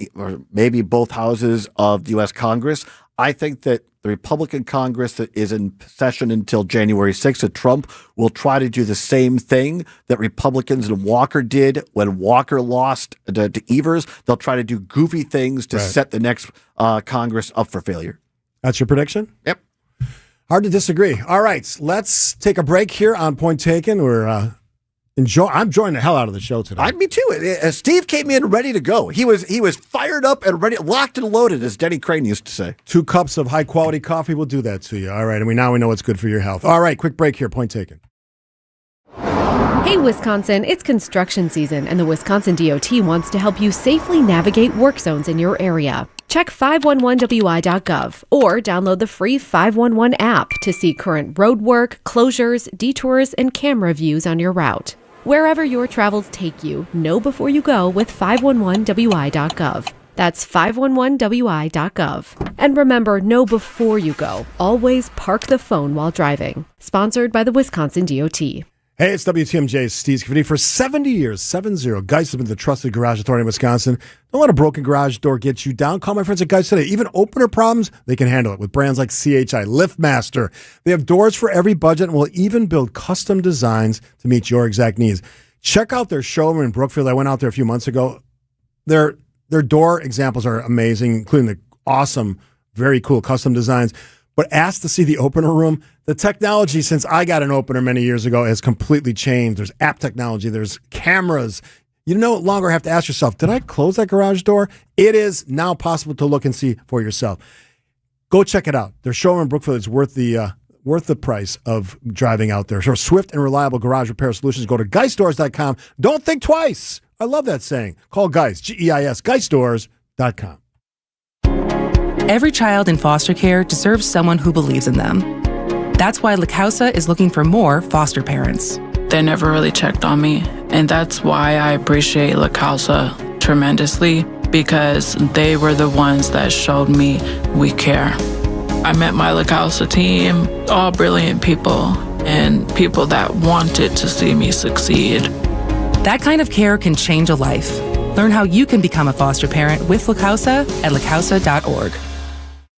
maybe both houses of the U.S. Congress, I think that the Republican Congress that is in session until January 6th, that Trump will try to do the same thing that Republicans and Walker did when Walker lost to Evers. They'll try to do goofy things to set the next Congress up for failure. That's your prediction? Yep. Hard to disagree. All right, let's take a break here on Point Taken. I'm enjoying the hell out of the show today. Me too. Steve came in ready to go. He was fired up and ready, locked and loaded, as Denny Crane used to say. 2 cups of high quality coffee will do that to you. All right, and we know what's good for your health. All right, quick break here. Point taken. Hey, Wisconsin, it's construction season, and the Wisconsin DOT wants to help you safely navigate work zones in your area. Check 511wi.gov or download the free 511 app to see current road work, closures, detours, and camera views on your route. Wherever your travels take you, know before you go with 511wi.gov. That's 511wi.gov. And remember, know before you go. Always park the phone while driving. Sponsored by the Wisconsin DOT. Hey, it's WTMJ's Steve Coffe. For 70 years, 70, Geist has been the trusted garage authority in Wisconsin. Don't let a broken garage door get you down. Call my friends at Geist today. Even opener problems, they can handle it with brands like CHI, LiftMaster. They have doors for every budget and will even build custom designs to meet your exact needs. Check out their showroom in Brookfield. I went out there a few months ago. Their door examples are amazing, including the awesome, very cool custom designs. But ask to see the opener room. The technology since I got an opener many years ago has completely changed. There's app technology. There's cameras. You no longer have to ask yourself, did I close that garage door? It is now possible to look and see for yourself. Go check it out. Their showroom in Brookfield is worth the price of driving out there. So swift and reliable garage repair solutions. Go to geistdoors.com. Don't think twice. I love that saying. Call Geist, Geis, geistdoors.com. Every child in foster care deserves someone who believes in them. That's why La Causa is looking for more foster parents. They never really checked on me, and that's why I appreciate La Causa tremendously, because they were the ones that showed me we care. I met my LaCausa team, all brilliant people and people that wanted to see me succeed. That kind of care can change a life. Learn how you can become a foster parent with LaCausa at lacausa.org.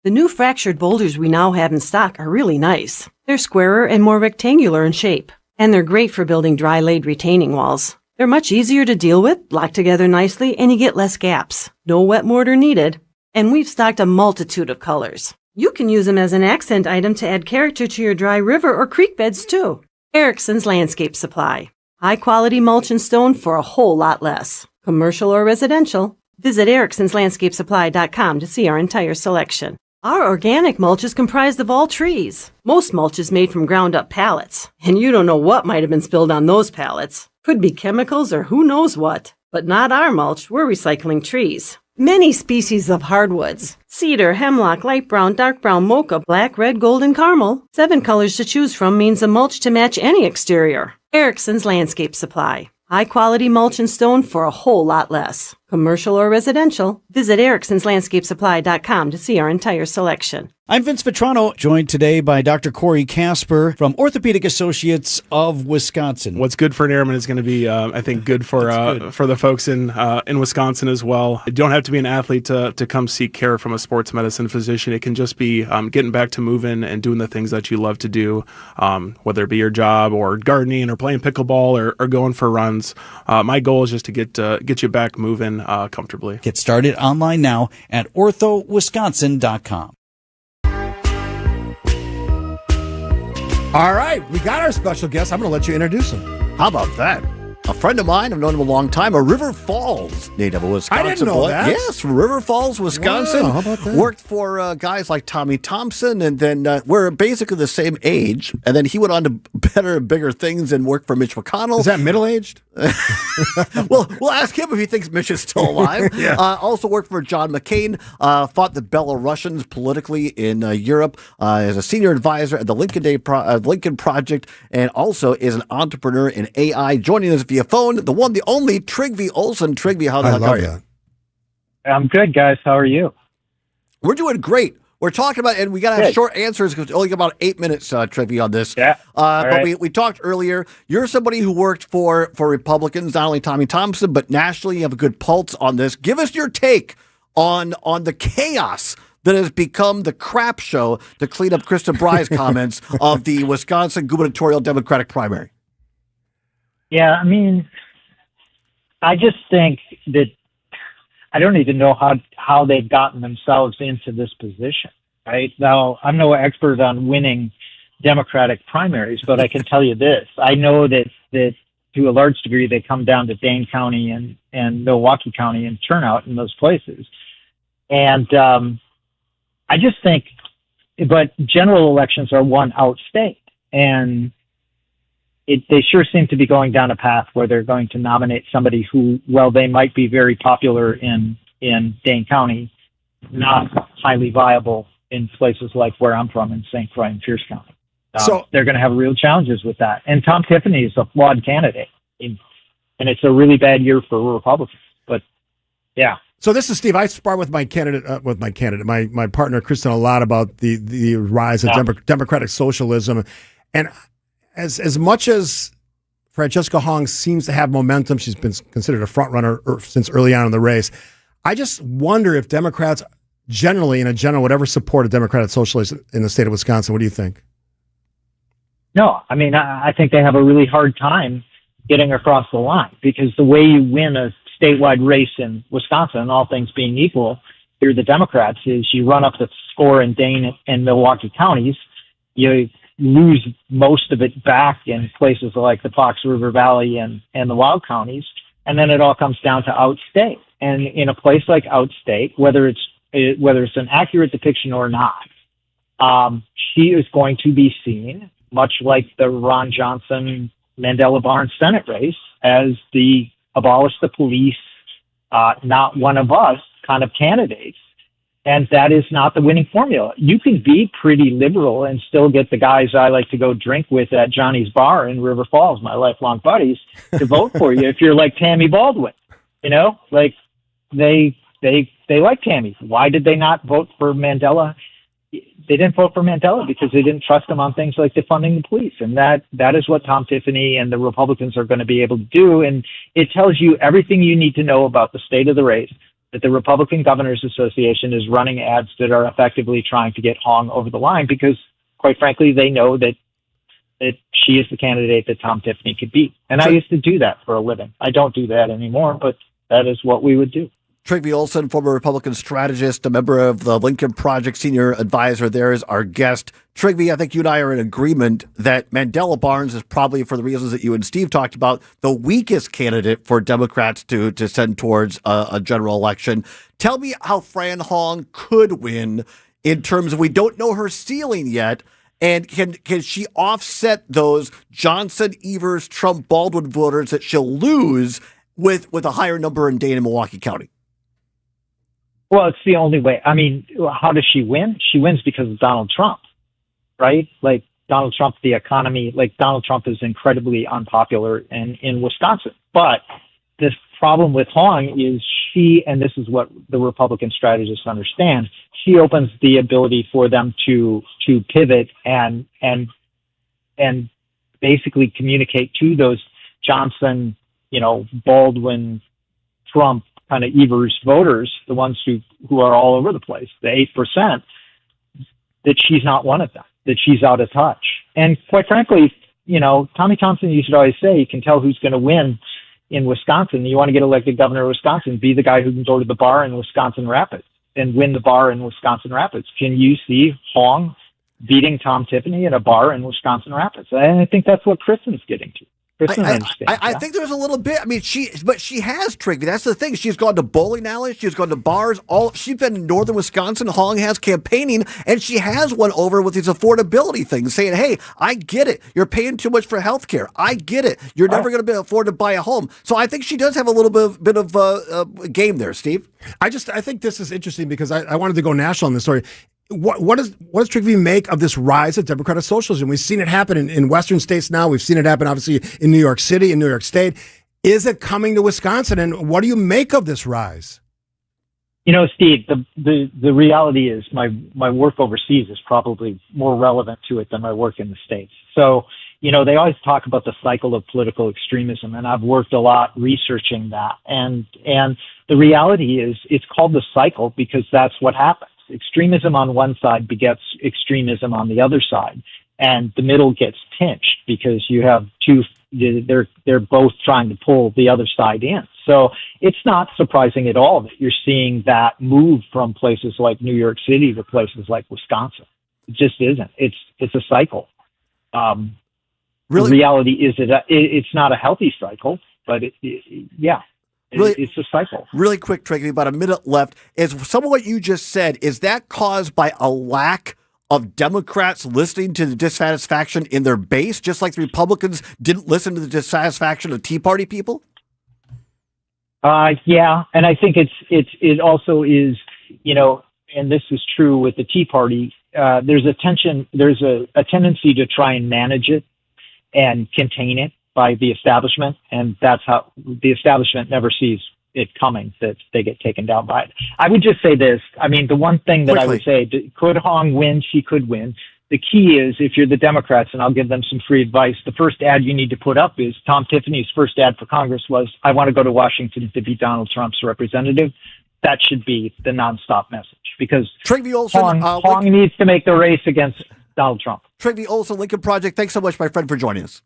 The new fractured boulders we now have in stock are really nice. They're squarer and more rectangular in shape, and they're great for building dry-laid retaining walls. They're much easier to deal with, lock together nicely, and you get less gaps. No wet mortar needed. And we've stocked a multitude of colors. You can use them as an accent item to add character to your dry river or creek beds, too. Erickson's Landscape Supply. High-quality mulch and stone for a whole lot less. Commercial or residential. Visit ericksonslandscapesupply.com to see our entire selection. Our organic mulch is comprised of all trees. Most mulch is made from ground-up pallets, and you don't know what might have been spilled on those pallets. Could be chemicals or who knows what. But not our mulch, we're recycling trees. Many species of hardwoods. Cedar, hemlock, light brown, dark brown, mocha, black, red, gold, and caramel. 7 colors to choose from means a mulch to match any exterior. Erickson's Landscape Supply. High-quality mulch and stone for a whole lot less. Commercial or residential. Visit ericksonslandscapesupply.com to see our entire selection. I'm Vince Vetrano, joined today by Dr. Corey Casper from Orthopedic Associates of Wisconsin. What's good for an airman is going to be, I think, good for the folks in Wisconsin as well. You don't have to be an athlete to come seek care from a sports medicine physician. It can just be getting back to moving and doing the things that you love to do, whether it be your job or gardening or playing pickleball or going for runs. My goal is just to get you back moving comfortably. Get started online now at orthowisconsin.com. All right, we got our special guest. I'm going to let you introduce him. How about that? A friend of mine, I've known him a long time, a River Falls native of Wisconsin. I didn't know boy. that. Yes, River Falls, Wisconsin. Wow, how about that? Worked for guys like Tommy Thompson, and then we're basically the same age. And then he went on to better and bigger things and worked for Mitch McConnell. Is that middle-aged? Well, we'll ask him if he thinks Mitch is still alive. Yeah. Also worked for John McCain, fought the Belarusians politically in Europe as a senior advisor at the Lincoln Project, and also is an entrepreneur in AI. Joining us via phone, the one, the only, Trygve Olsen. Trygve, how the heck are you? I'm good, guys. How are you? We're doing great. We're talking about, and we got to have short answers because it's only about 8 minutes, Trygve, on this. Yeah. But right. we talked earlier. You're somebody who worked for Republicans, not only Tommy Thompson, but nationally. You have a good pulse on this. Give us your take on the chaos that has become the crap show, to clean up Kristen Bry's comments, of the Wisconsin gubernatorial Democratic primary. Yeah, I mean, I just think that I don't even know how they've gotten themselves into this position, right? Now, I'm no expert on winning Democratic primaries, but I can tell you this. I know that to a large degree, they come down to Dane County and Milwaukee County and turnout in those places. And I just think, but general elections are won outstate. And they sure seem to be going down a path where they're going to nominate somebody who, well, they might be very popular in Dane County, not highly viable in places like where I'm from in St. Croix and Pierce County. So they're going to have real challenges with that. And Tom Tiffany is a flawed candidate, and it's a really bad year for Republicans. But yeah. So this is Steve. I spar with my partner Kristen, a lot about the rise of democratic socialism, and as much as Francesca Hong seems to have momentum, she's been considered a front runner since early on in the race. I just wonder if Democrats generally, would ever support a democratic socialist in the state of Wisconsin. What do you think? No, I mean, I think they have a really hard time getting across the line, because the way you win a statewide race in Wisconsin, all things being equal, you're the Democrats, is you run up the score in Dane and Milwaukee counties, you lose most of it back in places like the Fox River Valley and the Wild counties, and then it all comes down to outstate. And in a place like outstate, whether it's an accurate depiction or not, she is going to be seen, much like the Ron Johnson Mandela Barnes Senate race, as the abolish the police, not one of us kind of candidates. And that is not the winning formula. You can be pretty liberal and still get the guys I like to go drink with at Johnny's Bar in River Falls, my lifelong buddies, to vote for you if you're like Tammy Baldwin. You know, like they like Tammy. Why did they not vote for Mandela they didn't vote for Mandela because they didn't trust him on things like defunding the police. And that is what Tom Tiffany and the Republicans are going to be able to do. And it tells you everything you need to know about the state of the race, that the Republican Governors Association is running ads that are effectively trying to get Hong over the line because, quite frankly, they know that she is the candidate that Tom Tiffany could beat. And I used to do that for a living. I don't do that anymore, but that is what we would do. Trygve Olson, former Republican strategist, a member of the Lincoln Project, senior advisor there, is our guest. Trygve, I think you and I are in agreement that Mandela Barnes is probably, for the reasons that you and Steve talked about, the weakest candidate for Democrats to send towards a general election. Tell me how Fran Hong could win in terms of, we don't know her ceiling yet, and can she offset those Johnson, Evers, Trump, Baldwin voters that she'll lose with a higher number in Dane and Milwaukee County? Well, it's the only way. I mean, how does she win? She wins because of Donald Trump, right? Like Donald Trump, the economy, like Donald Trump is incredibly unpopular in Wisconsin. But the problem with Hong is she, and this is what the Republican strategists understand, she opens the ability for them to pivot and basically communicate to those Johnson, Baldwin, Trump, kind of Evers voters, the ones who are all over the place, the 8%, that she's not one of them, that she's out of touch. And quite frankly, Tommy Thompson used to always say, you can tell who's going to win in Wisconsin. You want to get elected governor of Wisconsin, be the guy who can go to the bar in Wisconsin Rapids and win the bar in Wisconsin Rapids. Can you see Hong beating Tom Tiffany at a bar in Wisconsin Rapids? And I think that's what Kristen's getting to. I think there's a little bit. I mean, she has Trygve. That's the thing. She's gone to bowling alleys. She's gone to bars. She's been in northern Wisconsin. Hong has campaigning, and she has won over with these affordability things, saying, "Hey, I get it. You're paying too much for health care. I get it. You're never going to be afford to buy a home." So I think she does have a little bit of game there, Steve. I think this is interesting because I wanted to go national on this story. What does Trygve make of this rise of Democratic socialism? We've seen it happen in Western states now. We've seen it happen, obviously, in New York City, in New York State. Is it coming to Wisconsin? And what do you make of this rise? Steve, the reality is my work overseas is probably more relevant to it than my work in the States. So, they always talk about the cycle of political extremism, and I've worked a lot researching that. And the reality is it's called the cycle because that's what happens. Extremism on one side begets extremism on the other side, and the middle gets pinched because you have two. They're both trying to pull the other side in. So it's not surprising at all that you're seeing that move from places like New York City to places like Wisconsin. It just isn't. It's a cycle. Really? The reality is that it's not a healthy cycle, but it's a cycle. Really quick, Trygve, about a minute left. Is some of what you just said, is that caused by a lack of Democrats listening to the dissatisfaction in their base, just like the Republicans didn't listen to the dissatisfaction of Tea Party people? Yeah, and I think it also is, and this is true with the Tea Party. There's a tendency to try and manage it and contain it by the establishment, and that's how the establishment never sees it coming, that they get taken down by it. I would just say this. I mean, the one thing that I would say, could Hong win? She could win. The key is, if you're the Democrats, and I'll give them some free advice, the first ad you need to put up is Tom Tiffany's first ad for Congress was, "I want to go to Washington to be Donald Trump's representative." That should be the nonstop message, because Trygve Olson, Hong needs to make the race against Donald Trump. Trygve Olson, Lincoln Project, thanks so much, my friend, for joining us.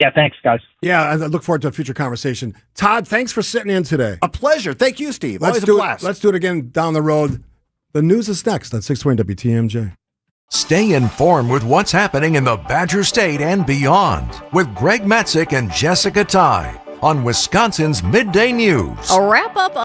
Yeah, thanks, guys. Yeah, I look forward to a future conversation. Todd, thanks for sitting in today. A pleasure. Thank you, Steve. Always a blast. Let's do it again down the road. The news is next on 620 WTMJ. Stay informed with what's happening in the Badger State and beyond with Greg Matzik and Jessica Ty on Wisconsin's Midday News. A wrap-up